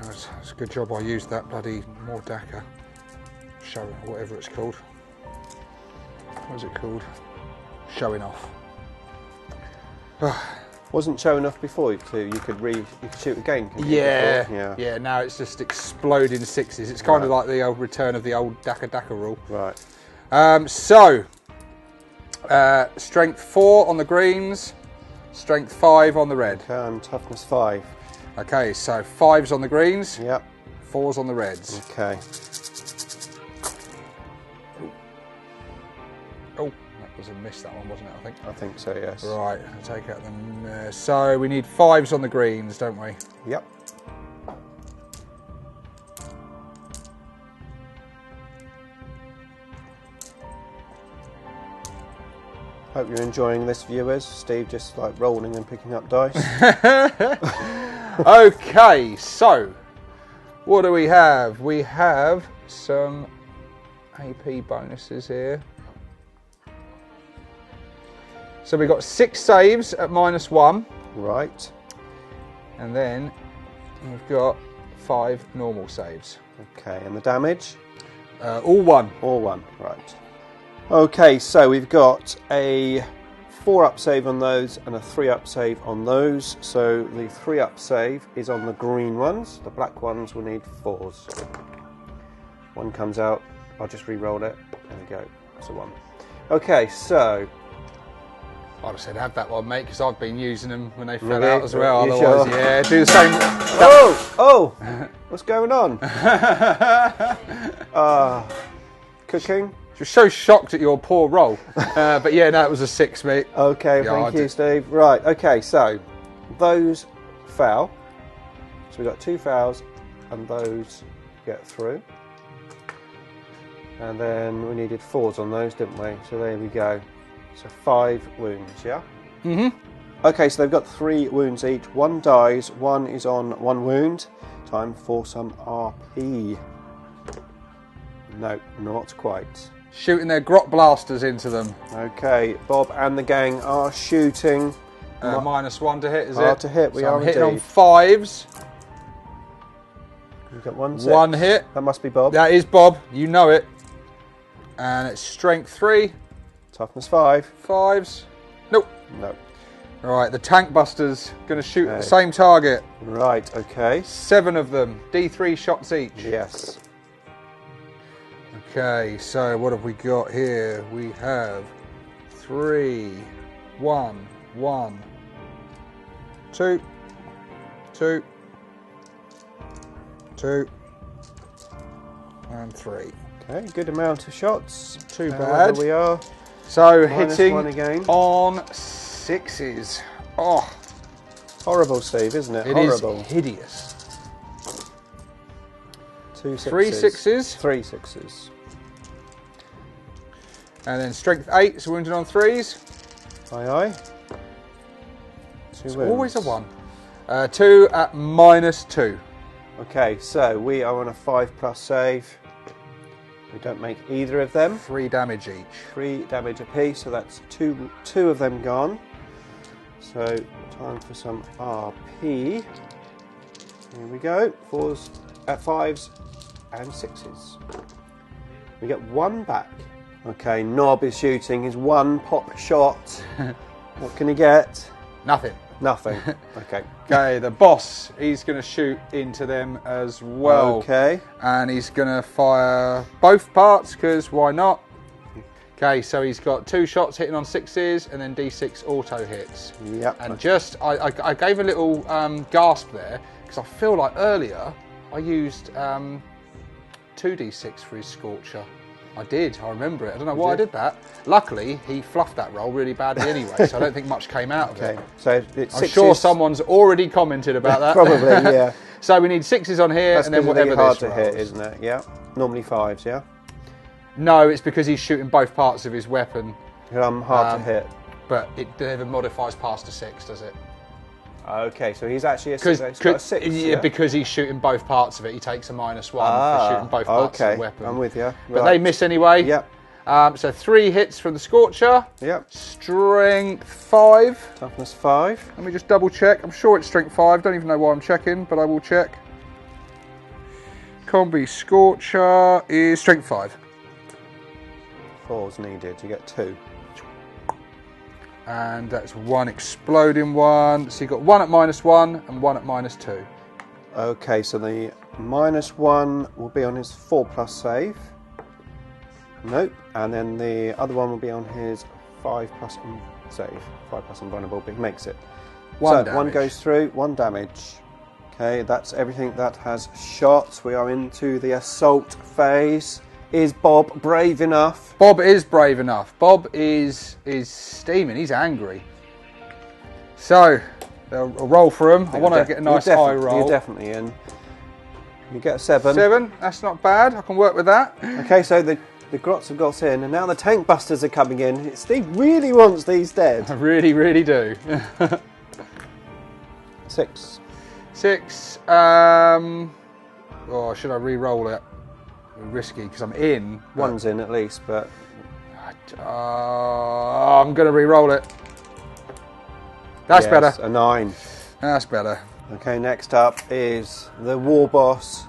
That's a good job I used that bloody Mordaka. Show, whatever it's called. What is it called? Showing off. Wasn't showing off before you could shoot again. Yeah. Now it's just exploding 6s. It's kind of like the old return of the old Daka rule. Right. Strength 4 on the greens, strength 5 on the red. Okay, I'm toughness 5. Okay, so 5s on the greens. Yep. 4s on the reds. Okay. Oh, was a miss, that one, wasn't it, I think? I think so, yes. Right, I'll take out the... so we need 5s on the greens, don't we? Yep. Hope you're enjoying this, viewers. Steve just like rolling and picking up dice. Okay, so what do we have? We have some AP bonuses here. So we've got 6 saves at -1. Right. And then we've got 5 normal saves. Okay, and the damage? All 1. All 1, right. Okay, so we've got a 4-up save on those and a 3-up save on those. So the 3-up save is on the green ones. The black ones will need 4s. 1 comes out. I'll just re-roll it. There we go. That's a 1. Okay, so... I'd have said have that one, mate, because I've been using them when they fell Really? out as well. You Otherwise, sure? yeah, do the same. Oh! What's going on? Cooking? You're so shocked at your poor roll. But yeah, no, it was a 6, mate. Okay, Yeah, thank you, Steve. Right, okay, so those fail. So we've got 2 fails, and those get through. And then we needed 4s on those, didn't we? So there we go. So 5 wounds, yeah? Mm-hmm. Okay, so they've got 3 wounds each. 1 dies, 1 is on 1 wound. Time for some RP. No, not quite. Shooting their grot blasters into them. Okay, Bob and the gang are shooting. -1 to hit, is it? Hard to hit, we so are I'm hitting indeed. on 5s. You've got 1 6. 1 hit. That must be Bob. That is Bob, you know it. And it's strength 3. Toughness 5. 5s. Nope. No. Right, the tank busters going to shoot at the same target. Right, okay. 7 of them. D3 shots each. Yes. Okay, so what have we got here? We have 3, 1, 1, 2, 2, 2, and 3. Okay, good amount of shots. Too There bad. we are. So -1 hitting again. on 6s. Oh, Horrible, Steve, isn't it? it is Horrible. hideous. 2 6s. 3 6s. 3 6s. And then strength 8, so wounded on 3s. Aye, aye. 2 It's wounds. always a 1. 2 at -2. Okay, so we are on a 5+ save. We don't make either of them. 3 damage each. 3 damage apiece, so that's two of them gone. So time for some RP. Here we go. 4s, 5s, and 6s. We get 1 back. Okay, Nob is shooting his 1 pop shot. What can he get? Nothing. Nothing. Okay. Okay, the boss, he's going to shoot into them as well. Okay. And he's going to fire both parts, because why not? Okay, so he's got 2 shots hitting on 6s, and then D6 auto hits. Yep. And just, I gave a little gasp there, because I feel like earlier I used 2D6 for his Scorcher. I did, I remember it. I don't know why I did that. Luckily, he fluffed that roll really badly anyway, so I don't think much came out of it. Okay, so it's I'm 6s. sure someone's already commented about that. Probably, yeah. So we need 6s on here, That's and then because they're whatever hard this to hit, rolls. isn't it? Yeah. Normally 5s, yeah. No, it's because he's shooting both parts of his weapon, Hard to hit. but it never modifies past a 6, does it? Okay, so he's actually a 6. He's got a 6. Yeah, because he's shooting both parts of it, he takes a -1 for shooting both parts of the weapon. I'm with you. But they miss anyway. Yep. So 3 hits from the Scorcher. Yep. Strength 5. Toughness 5. Let me just double check. I'm sure it's strength 5. Don't even know why I'm checking, but I will check. Combi Scorcher is strength 5. 4's needed. You get 2. And that's 1 exploding one. So you've got 1 at -1 and 1 at -2. Okay, so the -1 will be on his 4+ save. Nope. And then the other one will be on his 5+ save. 5+ invulnerable, but he makes it. One so damage. 1 goes through, 1 damage. Okay, that's everything that has shot. We are into the assault phase. Is Bob brave enough? Bob is brave enough. Bob is steaming. He's angry. So, I'll roll for him. I want to get a nice high roll. You're definitely in. You get a 7. 7. That's not bad. I can work with that. Okay, so the Grots have got in, and now the tank busters are coming in. Steve really wants these dead. I really, really do. 6. 6. Oh, should I re-roll it? Risky because I'm in. 1's in at least, but I'm going to re-roll it. That's better. A 9. That's better. Okay, next up is the War Boss.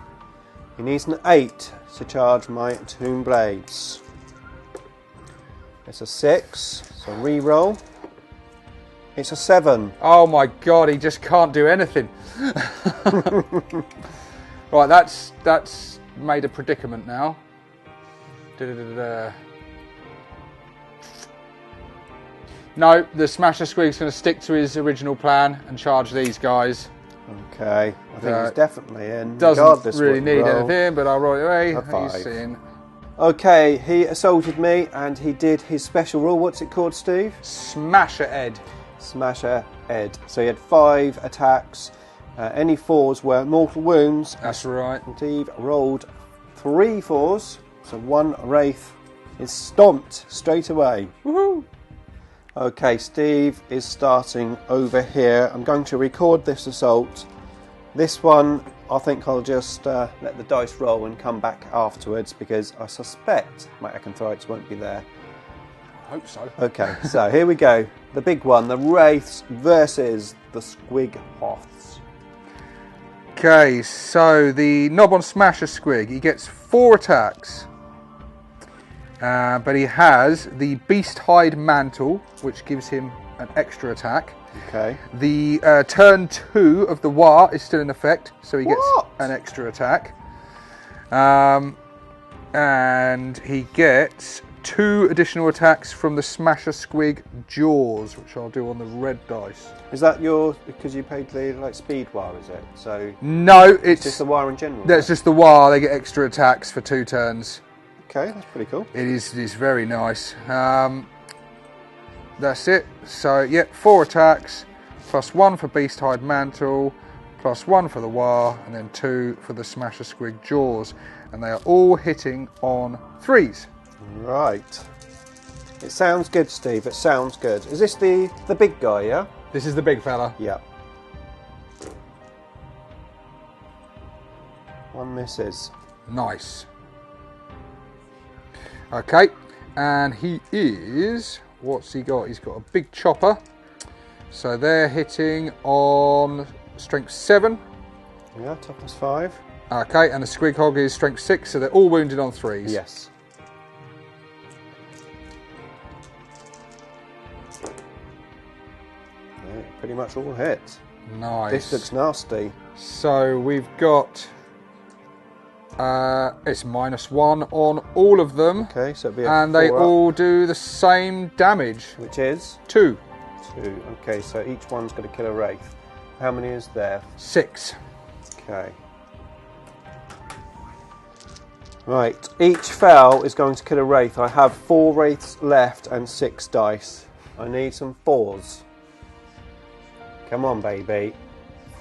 He needs an 8 to charge my Tomb Blades. It's a 6, so re-roll. It's a 7. Oh my god, he just can't do anything. Right, that's made a predicament now. No, the Smasher Squig's going to stick to his original plan and charge these guys. Okay, I think he's definitely in. Doesn't really need anything, but I'll roll it away. A 5. He's in. Okay, he assaulted me and he did his special rule. What's it called, Steve? Smasher Ed. Smasher Ed. So he had 5 attacks. Any 4s were mortal wounds. That's right. Steve rolled 3 4s, so 1 Wraith is stomped straight away. Woohoo! Okay, Steve is starting over here. I'm going to record this assault. This one, I think I'll just let the dice roll and come back afterwards because I suspect my Acanthrites won't be there. I hope so. Okay, so here we go. The big one, the Wraiths versus the Squig Hoths. Okay, so the knob on Smasher Squig, he gets 4 attacks. But he has the Beast Hide Mantle, which gives him an extra attack. Okay. The turn 2 of the War is still in effect, so he gets an extra attack. And he gets 2 additional attacks from the Smasher Squig Jaws, which I'll do on the red dice. Is that because you paid the speed war, is it? So no, it's just the war in general. That's just the War. They get extra attacks for 2 turns. Okay, that's pretty cool. It is very nice. That's it. So, yeah, 4 attacks, plus 1 for Beast Hide Mantle, plus 1 for the War, and then 2 for the Smasher Squig Jaws. And they are all hitting on 3s. Right. It sounds good, Steve. It sounds good. Is this the big guy, yeah? This is the big fella. Yeah. 1 misses. Nice. Okay, and he is, what's he got? He's got a big chopper. So they're hitting on strength 7. Yeah, toughness 5. Okay, and the Squig Hog is strength 6, so they're all wounded on 3s. Yes. Yeah, pretty much all hit. Nice. This looks nasty. So we've got, it's -1 on all of them. Okay, so it'll be and they all do the same damage. Which is? 2. 2. Okay, so each one's going to kill a Wraith. How many is there? 6. Okay. Right, each foul is going to kill a Wraith. I have 4 Wraiths left and 6 dice. I need some 4s. Come on, baby.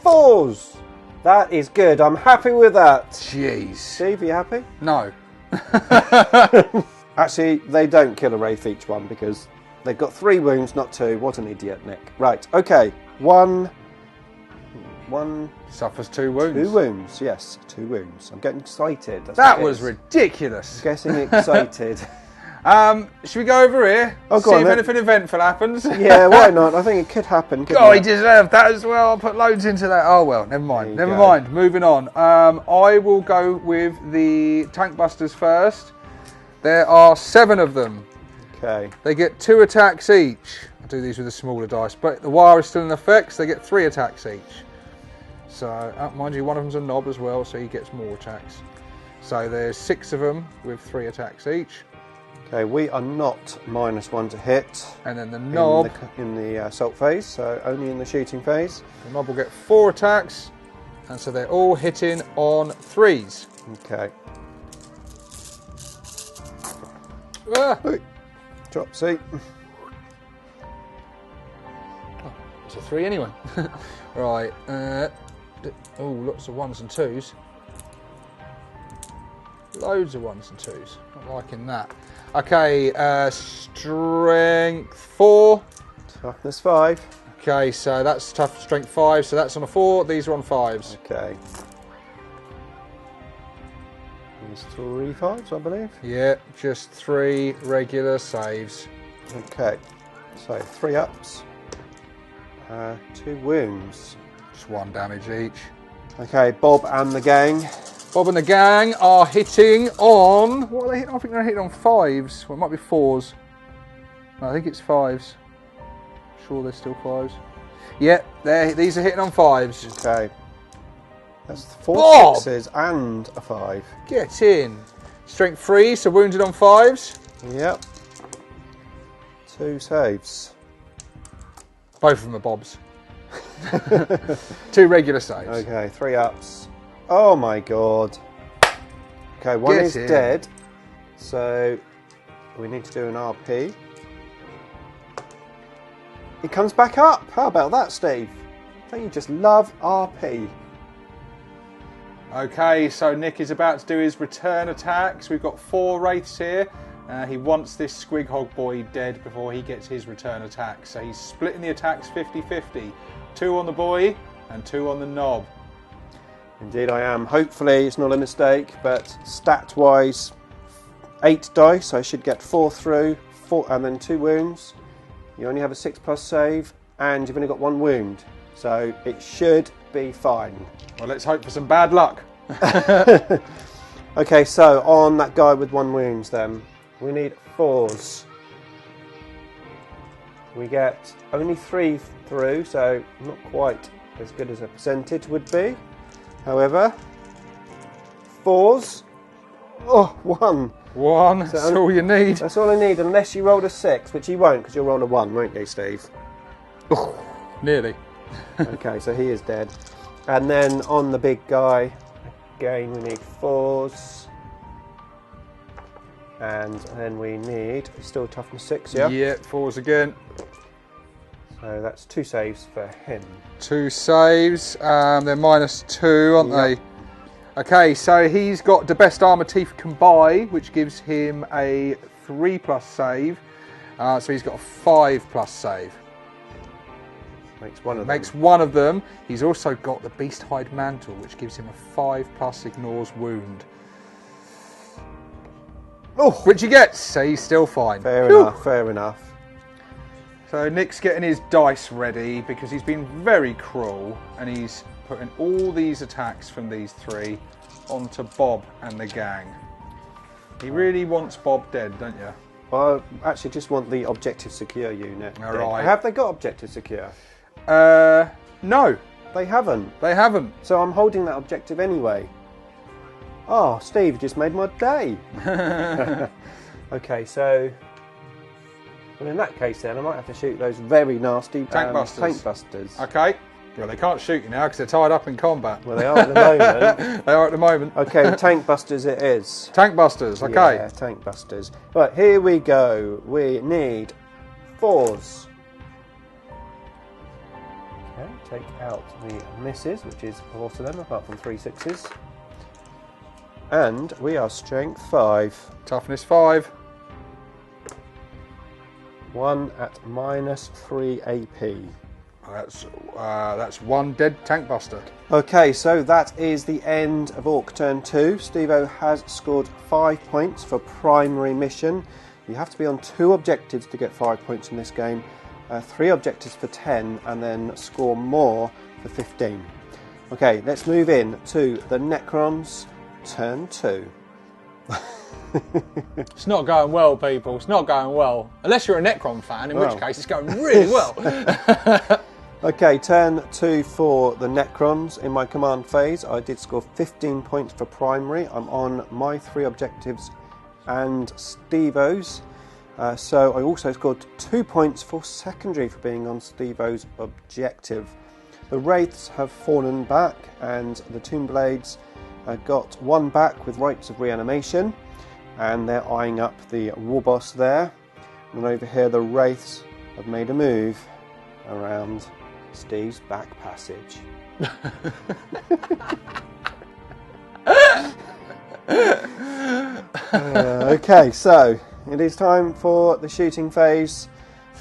4s! That is good. I'm happy with that. Jeez. Steve, are you happy? No. Actually, they don't kill a Wraith each one because they've got 3 wounds, not 2. What an idiot, Nick. Right, okay. One suffers 2 wounds. 2 wounds, yes. 2 wounds. I'm getting excited. That was ridiculous. Getting excited. Should we go over here? Oh, see if anything eventful happens? Yeah, why not? I think it could happen. Oh, he deserved that as well. I'll put loads into that. Oh, well, never mind. Never mind. Moving on. I will go with the Tank Busters first. There are 7 of them. Okay. They get 2 attacks each. I'll do these with a smaller dice, but the War is still in effect, so they get 3 attacks each. So, mind you, one of them's a knob as well, so he gets more attacks. So there's 6 of them with 3 attacks each. Okay, we are not -1 to hit. And then the knob in the assault phase, so only in the shooting phase. The knob will get 4 attacks, and so they're all hitting on 3s. Okay. Hey. Drop seat. It's a 3 anyway. Right. Oh, lots of 1s and 2s. Loads of 1s and 2s. Not liking that. Okay, strength 4. Toughness 5. Okay, so that's tough strength 5, so that's on a 4. These are on 5s. Okay. These 3 5s, I believe. Yeah, just 3 regular saves. Okay. So 3 ups. 2 wounds. Just 1 damage each. Okay, Bob and the gang. Bob and the gang are hitting on... What are they hitting? I think they're hitting on 5s. Well, it might be 4s. No, I think it's 5s. Sure they're still 5s. Yeah, these are hitting on 5s. Okay. That's 4 Bob! 6s and a 5. Get in. Strength 3, so wounded on 5s. Yep. 2 saves. Both of them are Bobs. 2 regular saves. Okay, 3 ups. Oh my god. Okay, 1 is dead. So we need to do an RP. He comes back up. How about that, Steve? Don't you just love RP? Okay, so Nick is about to do his return attacks. We've got 4 wraiths here. He wants this Squighog boy dead before he gets his return attack. So he's splitting the attacks 50-50. 2 on the boy and 2 on the knob. Indeed I am. Hopefully it's not a mistake, but stat-wise, 8 dice. I should get 4 through, 4, and then 2 wounds. You only have a 6+ save, and you've only got 1 wound. So it should be fine. Well, let's hope for some bad luck. Okay, so on that guy with 1 wound then, we need 4s. We get only 3 through, so not quite as good as a percentage would be. However, 4s. Oh, 1. 1, that's all you need. That's all I need, unless you roll a 6, which you won't, because you'll roll a 1, won't you, Steve? Nearly. Okay, so he is dead. And then on the big guy, again we need 4s. And then we need, still toughness 6, yeah? Yeah, 4s again. So that's 2 saves for him. 2 saves, they're -2, aren't they? Okay, so he's got the best armour teeth can buy, which gives him a 3+ save. So he's got a 5+ save. Makes one of them. Makes one of them. He's also got the Beast Hide Mantle, which gives him a 5+ ignores wound. Oh, Which he gets, so he's still fine. fair enough, fair enough. So Nick's getting his dice ready because he's been very cruel and he's putting all these attacks from these 3 onto Bob and the gang. He really wants Bob dead, don't you? I actually just want the objective secure unit. All dead. right. Have they got objective secure? No, They haven't. they haven't. So I'm holding that objective anyway. Oh, Steve just made my day. Okay, so... Well, in that case then, I might have to shoot those very nasty Tank busters. tank busters. Okay. Well, they can't shoot you now because they're tied up in combat. Well, they are at the moment. They are at the moment. Okay, tank busters it is. Tank busters, okay. Yeah, tank busters. Right, here we go. We need 4s. Okay, take out the misses, which is 4 to them, apart from 3 6s. And we are strength 5. Toughness 5. 1 at -3 AP. That's 1 dead tank buster. Okay, so that is the end of Orc Turn 2. Stevo has scored 5 points for primary mission. You have to be on 2 objectives to get 5 points in this game, 3 objectives for 10, and then score more for 15. Okay, let's move in to the Necrons Turn 2. It's not going well, people. It's not going well. Unless you're a Necron fan, in which case it's going really well. Okay, turn 2 for the Necrons. In my command phase, I did score 15 points for primary. I'm on my 3 objectives and Stevo's. So I also scored 2 points for secondary for being on Stevo's objective. The Wraiths have fallen back and the Tomb Blades got 1 back with Rites of Reanimation. and they're eyeing up the war boss there. And over here the wraiths have made a move around Steve's back passage. Okay, so it is time for the shooting phase.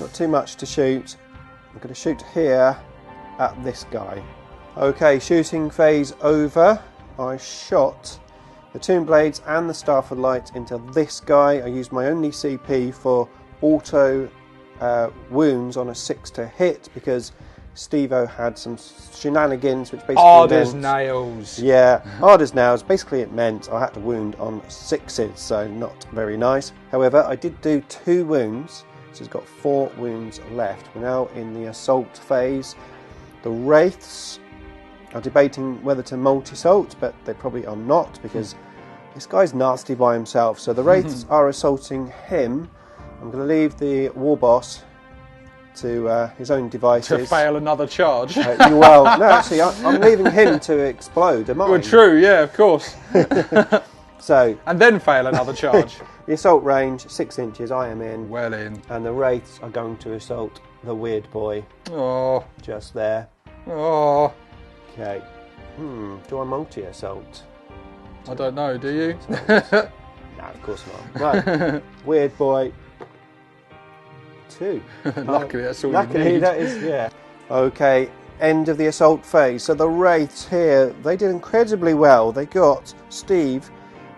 Not too much to shoot. I'm going to shoot here at this guy. Okay, shooting phase over. I shot the Tomb Blades and the Staff of Light into this guy. I used my only CP for auto wounds on a 6 to hit because Stevo had some shenanigans which basically hard as nails. Yeah, hard as nails. Basically it meant I had to wound on 6s, so not very nice. However, I did do 2 wounds, so he's got 4 wounds left. We're now in the assault phase. The wraiths are debating whether to multi-assault, but they probably are not because this guy's nasty by himself. So the wraiths are assaulting him. I'm going to leave the war boss to his own devices. To fail another charge. Well, no, actually, I'm leaving him to explode. Am I? Well, true, yeah, of course. So, and then fail another charge. The assault range, 6 inches, I am in. Well in. And the wraiths are going to assault the weird boy. Oh. Just there. Oh. Okay. Do I multi-assault? I don't know, do you? No, of course not. Right. Weird boy. 2. Luckily, that's all Luckily, you need. that is, yeah. Okay, end of the assault phase. So the wraiths here, they did incredibly well. They got Steve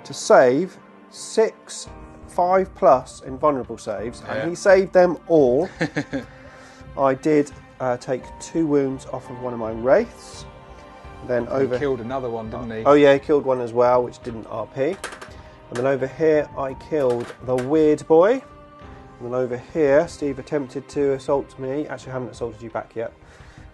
to save 6 5+ invulnerable saves, and he saved them all. I did take 2 wounds off of one of my wraiths. Then He killed another one, didn't he? Oh yeah, he killed one as well, which didn't RP. And then over here, I killed the weird boy. And then over here, Steve attempted to assault me. Actually, I haven't assaulted you back yet.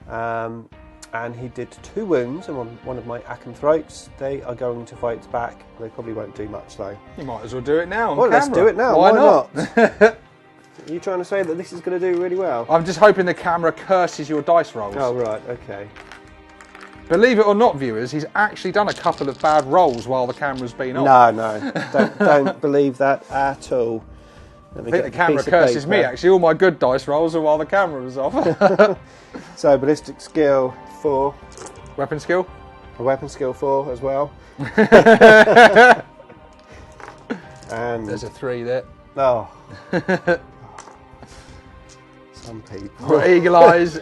And he did 2 wounds on one of my Acanthropes. They are going to fight back. They probably won't do much though. You might as well do it now on Well, camera. let's do it now. Why not? Are you trying to say that this is going to do really well? I'm just hoping the camera curses your dice rolls. Oh, right, okay. Believe it or not, viewers, he's actually done a couple of bad rolls while the camera's been on. No. Don't believe that at all. I think the camera curses me, actually. All my good dice rolls are while the camera was off. So, ballistic skill 4. Weapon skill? A weapon skill 4 as well. And There's a 3 there. oh, some people. Got eagle eyes.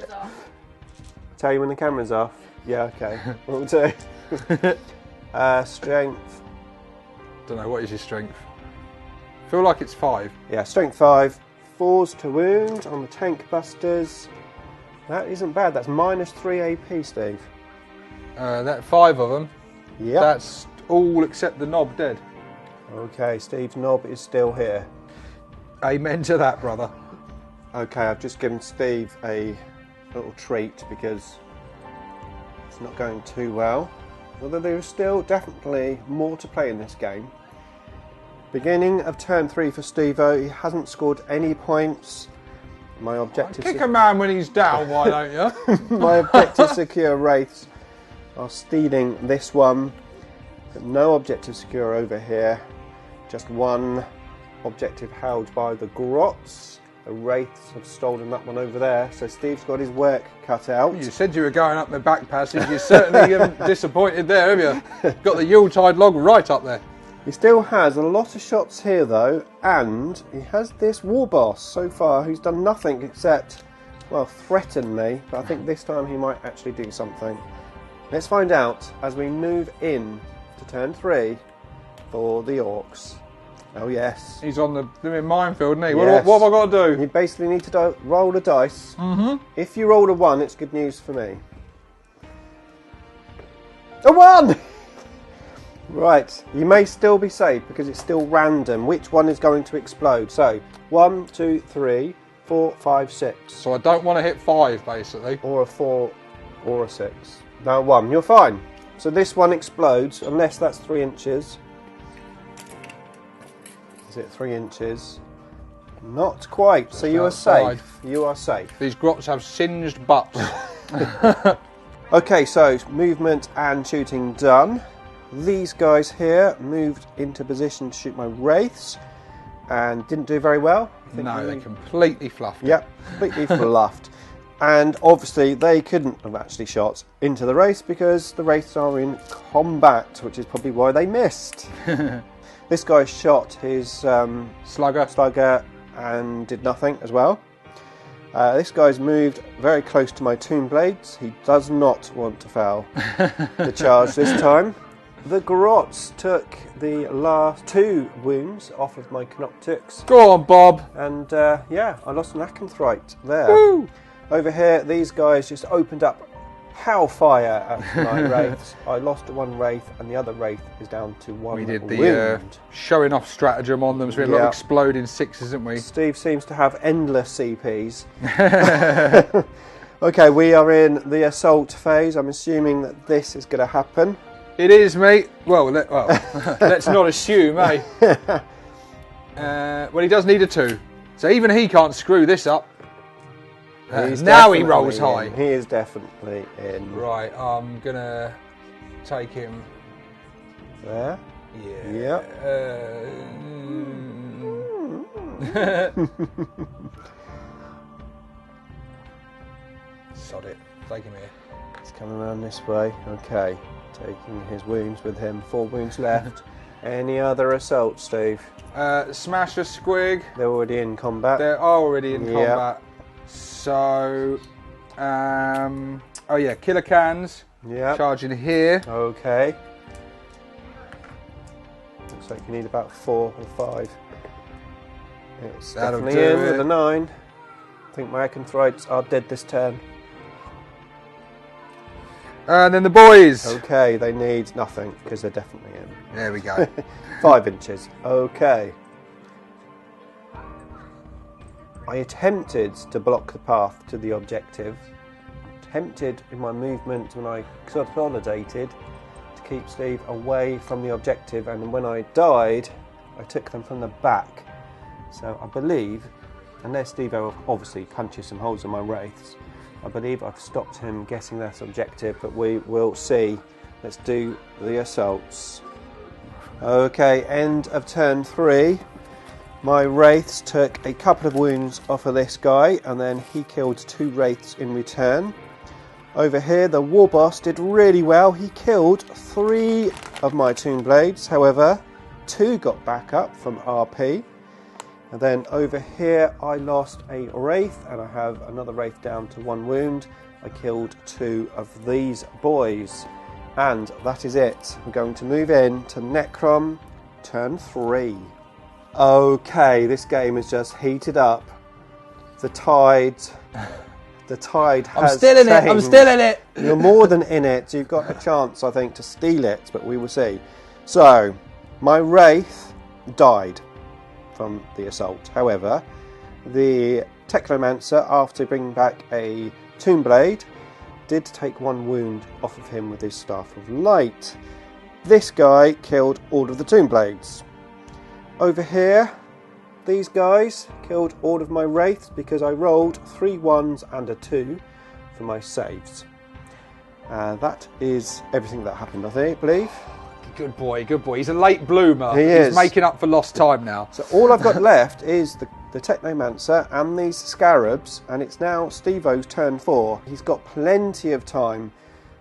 Tell you when the camera's off. Yeah, okay. What will do? Strength. Don't know, what is your strength? Feel like it's 5. Yeah, strength 5. 4s to wound on the tank busters. That isn't bad. That's -3 AP, Steve. That 5 of them. Yeah. That's all except the knob dead. Okay, Steve's knob is still here. Amen to that, brother. Okay, I've just given Steve a little treat because it's not going too well. Although there is still definitely more to play in this game. Beginning of turn 3 for Stevo. He hasn't scored any points. My objective. Kick a man when he's down, why don't you? My objective secure wraiths are stealing this one. But no objective secure over here. Just one objective held by the grots. The wraiths have stolen that one over there. So Steve's got his work cut out. You said you were going up the back passage. You certainly haven't disappointed there, have you? Got the Yuletide log right up there. He still has a lot of shots here though, and he has this war boss so far who's done nothing except, well, threaten me, but I think this time he might actually do something. Let's find out as we move in to turn 3 for the orcs. Oh yes. He's on the minefield, isn't he? Yes. What have I got to do? You basically need to roll a dice. If you roll a 1, it's good news for me. A 1! Right, you may still be safe because it's still random which one is going to explode. So, 1, 2, 3, 4, 5, 6. So I don't want to hit 5, basically. Or a 4 or a 6. No, 1. You're fine. So this one explodes unless that's 3 inches. Is it 3 inches? Not quite. So you are outside. safe. You are safe. These grots have singed butts. Okay, so movement and shooting done. These guys here moved into position to shoot my wraiths and didn't do very well. No, they completely fluffed. Yep, completely fluffed. And obviously they couldn't have actually shot into the wraiths because the wraiths are in combat, which is probably why they missed. This guy shot his slugger and did nothing as well. This guy's moved very close to my tomb blades. He does not want to fail the charge this time. The Grots took the last 2 wounds off of my Canoptics. Go on, Bob. And yeah, I lost an Acanthrite there. Woo! Over here, these guys just opened up hellfire at my wraiths. I lost 1 wraith, and the other wraith is down to 1 We did the wound. showing off stratagem on them, so we had a lot of exploding 6s, didn't we? Steve seems to have endless CPs. Okay, we are in the assault phase. I'm assuming that this is going to happen. It is, mate. Well, let's not assume, eh? Well, he does need a 2, so even he can't screw this up. Now he rolls high. He is definitely in. Right, I'm gonna take him there. Yeah. Sod it. Take him here. He's coming around this way. Okay, taking his wounds with him. 4 wounds left. Any other assaults, Steve? Smash a squig. They're already in combat. They're already in combat. So, oh yeah, killer cans. Yeah. Charging here. Okay. Looks like you need about 4 or 5. It's That'll definitely do in it. with a 9. I think my Acanthrites are dead this turn. And then the boys. Okay, they need nothing because they're definitely in. There we go. 5 inches. Okay. I attempted to block the path to the objective. Attempted in my movement when I consolidated to keep Steve away from the objective, and when I died, I took them from the back. So I believe, unless Stevo obviously punches some holes in my wraiths, I believe I've stopped him getting that objective, but we will see. Let's do the assaults. Okay, end of turn 3. My wraiths took a couple of wounds off of this guy, and then he killed 2 wraiths in return. Over here, the war boss did really well. He killed 3 of my tomb blades. However, 2 got back up from RP. And then over here, I lost a wraith, and I have another wraith down to 1 wound. I killed 2 of these boys. And that is it. We're going to move in to Necron turn 3. Okay, this game has just heated up. The tide has I'm still in it. I'm still in it. You're more than in it. You've got a chance, I think, to steal it, but we will see. So, my wraith died from the assault. However, the Technomancer, after bringing back a Tomb Blade, did take 1 wound off of him with his Staff of Light. This guy killed all of the Tomb Blades. Over here, these guys killed all of my wraiths because I rolled 3 1s and a 2 for my saves. That is everything that happened, I believe. Good boy, good boy. He's a late bloomer. He's making up for lost time now. So all I've got left is the Technomancer and these Scarabs, and it's now Stevo's turn 4. He's got plenty of time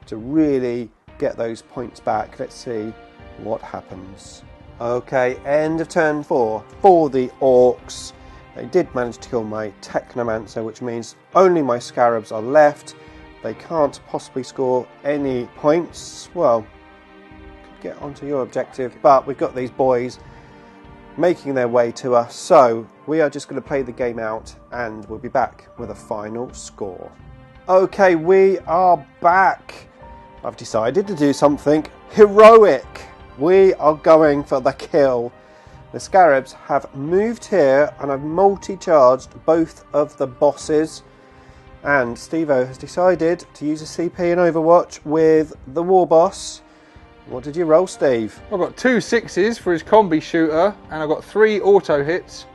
to really get those points back. Let's see what happens. Okay, end of turn 4 for the Orcs. They did manage to kill my Technomancer, which means only my Scarabs are left. They can't possibly score any points. Well, could get onto your objective, but we've got these boys making their way to us, so we are just going to play the game out and we'll be back with a final score. Okay, we are back. I've decided to do something heroic. We are going for the kill. The Scarabs have moved here and I've multi-charged both of the bosses, and Stevo has decided to use a CP in Overwatch with the war boss. What did you roll, Steve? I've got 2 6s for his combi shooter, and I've got 3 auto hits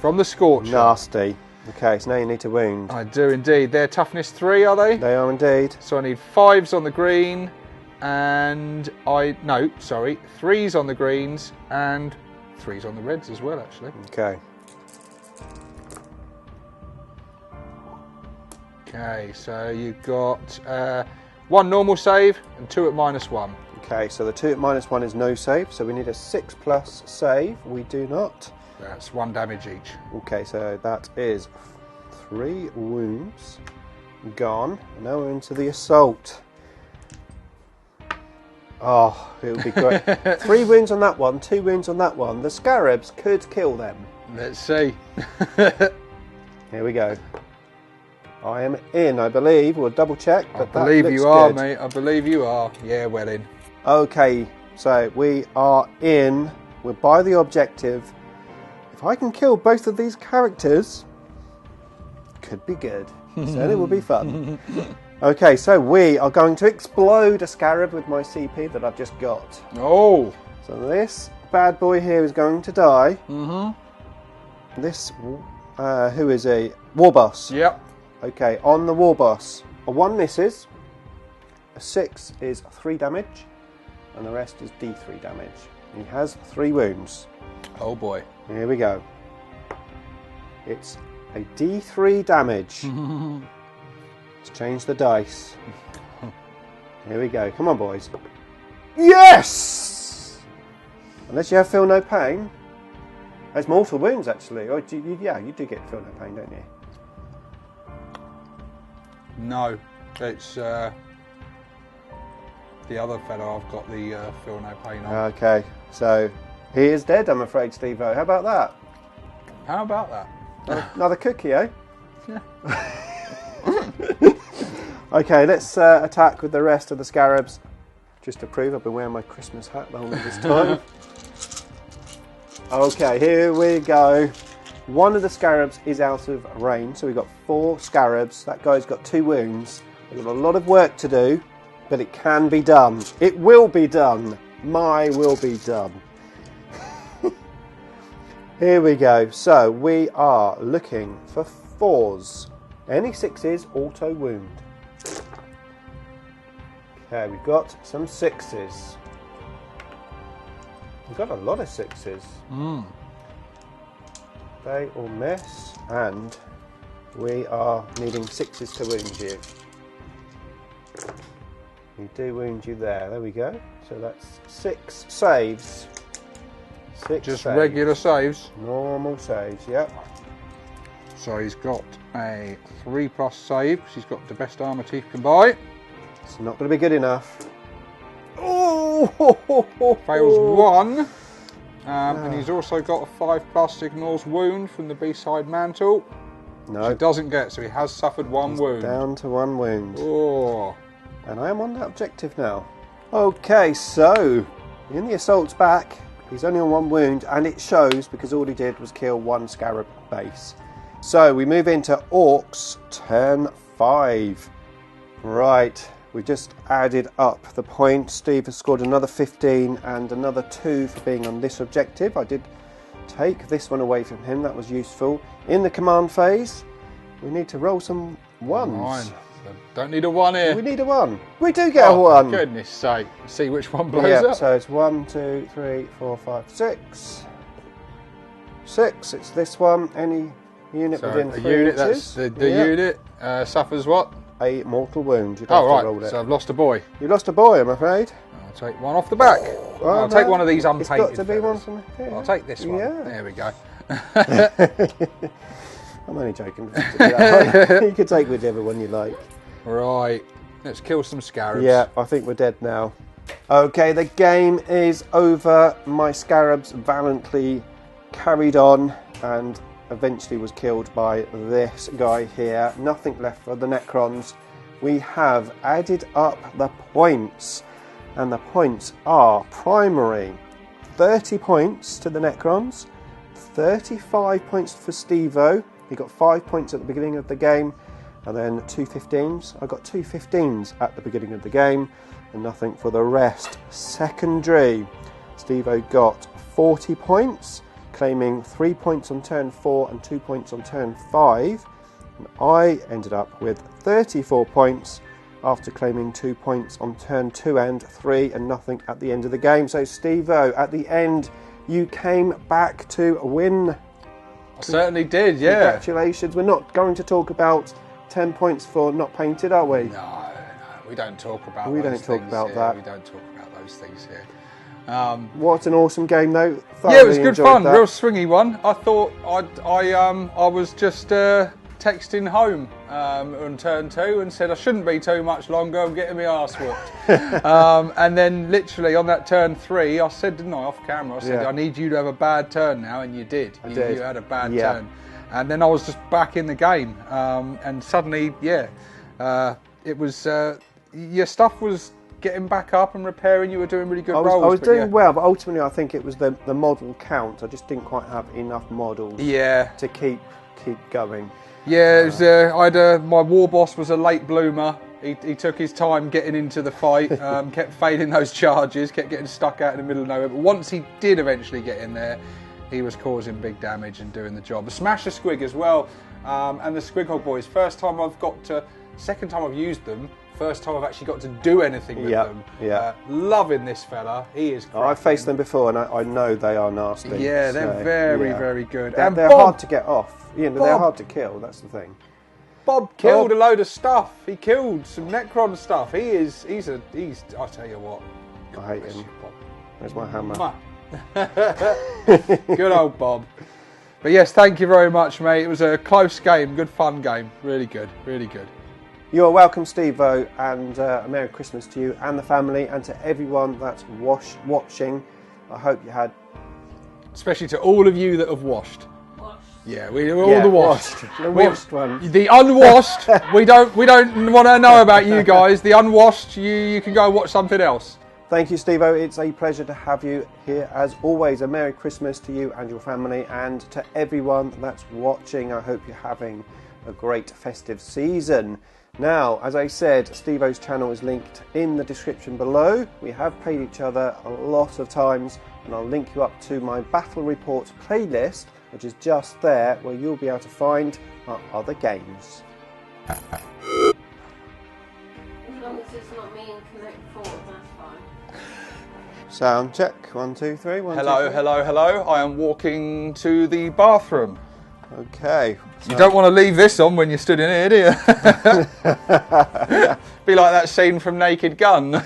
from the Scorcher. Nasty. Okay, so now you need to wound. I do indeed. They're toughness 3, are they? They are indeed. So I need 5s on the green, and no, sorry, 3s on the greens and 3s on the reds as well, actually. Okay. Okay, so you've got 1 normal save and 2 at -1. Okay, so the 2 at -1 is no save, so we need a 6+ save. We do not. That's 1 damage each. Okay, so that is 3 wounds gone. Now we're into the assault. Oh, it would be great. 3 wounds on that one, 2 wounds on that one. The scarabs could kill them. Let's see. Here we go. I am in, I believe. We'll double check. I But believe that looks you are, good. mate. I believe you are. Yeah, well in. Okay, so we are in. We're by the objective. If I can kill both of these characters, could be good. So it will be fun. Okay, so we are going to explode a scarab with my CP that I've just got. Oh! So this bad boy here is going to die. Mm-hmm. This, who is a war boss? Yep. Okay, on the war boss, a 1 misses, a 6 is 3 damage, and the rest is D3 damage. He has 3 wounds. Oh boy. Here we go. It's a D3 damage. Let's change the dice. Here we go. Come on, boys. Yes! Unless you have feel no pain. There's mortal wounds, actually. Or yeah, you do get feel no pain, don't you? No, it's the other fellow I've got the feel no pain on. Okay, so he is dead, I'm afraid, Stevo. How about that? How about that? Another cookie, eh? Yeah. Okay, let's attack with the rest of the scarabs. Just to prove, I've been wearing my Christmas hat the whole of this time. Okay, here we go. One of the scarabs is out of range, so we've got 4 scarabs. That guy's got 2 wounds. We've got a lot of work to do, but it can be done. It will be done. My will be done. Here we go. So we are looking for 4s. Any 6s, auto wound. Okay, we've got some 6s. We've got a lot of 6s. They all miss, and we are needing 6s to wound you. We do wound you there. There we go. So that's 6 saves. 6 Just saves. regular saves. Normal saves, yep. So he's got a 3+ save, because he's got the best armour teeth can buy. It's not going to be good enough. Oh! Fails 1. And he's also got a 5+ ignores wound from the B-side mantle. No. Which he doesn't get, so he has suffered 1 wound. Down to 1 wound. Oh. And I am on that objective now. Okay, so in the assault's back, he's only on 1 wound, and it shows because all he did was kill 1 scarab base. So we move into Orcs, turn 5. Right, we just added up the points. Steve has scored another 15 and another 2 for being on this objective. I did take this one away from him, that was useful. In the command phase, we need to roll some 1s. Don't need a 1 here. We need a 1. We do get a 1. For goodness sake. See which one blows Yeah, up. so it's 1, 2, 3, 4, 5, 6. 6, it's this one. Any unit So within a 3 unit, inches. that's the unit, suffers what? A mortal wound. You'd have Oh, to right, roll it. so I've lost a boy. You lost a boy, I'm afraid. I'll take 1 off the back. Well, I'll take no, one of these It's unpainted got to be one feathers. from here. I'll take this one. Yeah. There we go. I'm only joking. You can take whichever one you like. Right, let's kill some scarabs. Yeah, I think we're dead now. Okay, the game is over. My scarabs valiantly carried on and eventually was killed by this guy here. Nothing left for the Necrons. We have added up the points, and the points are primary 30 points to the Necrons, 35 points for Stevo. He got 5 points at the beginning of the game, and then 2 15s. I got 2 15s at the beginning of the game, and nothing for the rest. Secondary, Stevo got 40 points, claiming 3 points on turn 4 and 2 points on turn 5. And I ended up with 34 points after claiming 2 points on turn 2 and 3 and nothing at the end of the game. So Stevo, at the end, you came back to win. I certainly did, yeah. Congratulations. We're not going to talk about 10 points for not painted, are we? No, we don't talk about We those don't talk things about here. that. We don't talk about those things here. What an awesome game, though. Yeah, it Thoroughly was good enjoyed fun. that. Real swingy one. I thought I was just texting home on turn 2 and said I shouldn't be too much longer. I'm getting my arse whooped. And then literally on that turn 3, I said, didn't I, off camera? I said, Yeah. I need you to have a bad turn now, and you did. I did. You had a bad Yeah. turn, and then I was just back in the game, and suddenly, it was your stuff was getting back up and repairing. You were doing really good rolls. I was but doing well, but ultimately I think it was the model count. I just didn't quite have enough models Yeah. to keep going. Yeah, it was, my war boss was a late bloomer. He took his time getting into the fight, kept failing those charges, kept getting stuck out in the middle of nowhere. But once he did eventually get in there, he was causing big damage and doing the job. The Smasher Squig as well, and the Squighog boys. Second time I've used them. First time I've actually got to do anything with them. Yeah. Loving this fella. He is cracking. I've faced them before, and I know they are nasty. Yeah, they're so, very, yeah. very good. They're, And they're Bob, hard to get off. They're Bob. hard to kill. That's the thing. Bob killed a load of stuff. He killed some Necron stuff. He's. I'll tell you what. I hate him. Bob. There's my hammer. Good old Bob. But yes, thank you very much, mate. It was a close game, good fun game. Really good, really good. You're welcome, Stevo, and a Merry Christmas to you and the family, and to everyone that's watching. I hope you had. Especially to all of you that have washed. Yeah, we're all Yeah, the washed. The washed ones. The unwashed, we don't want to know about you guys. The unwashed, you can go and watch something else. Thank you, Stevo. It's a pleasure to have you here. As always, a Merry Christmas to you and your family, and to everyone that's watching. I hope you're having a great festive season. Now, as I said, Stevo's channel is linked in the description below. We have played each other a lot of times, and I'll link you up to my Battle Reports playlist, which is just there, where you'll be able to find our other games. As long as it's not me in Connect 4, that's fine. Sound check. 1, 2, 3. 1, 2, 3. Hello. I am walking to the bathroom. Okay. You don't want to leave this on when you stood in here, do you? Be like that scene from Naked Gun.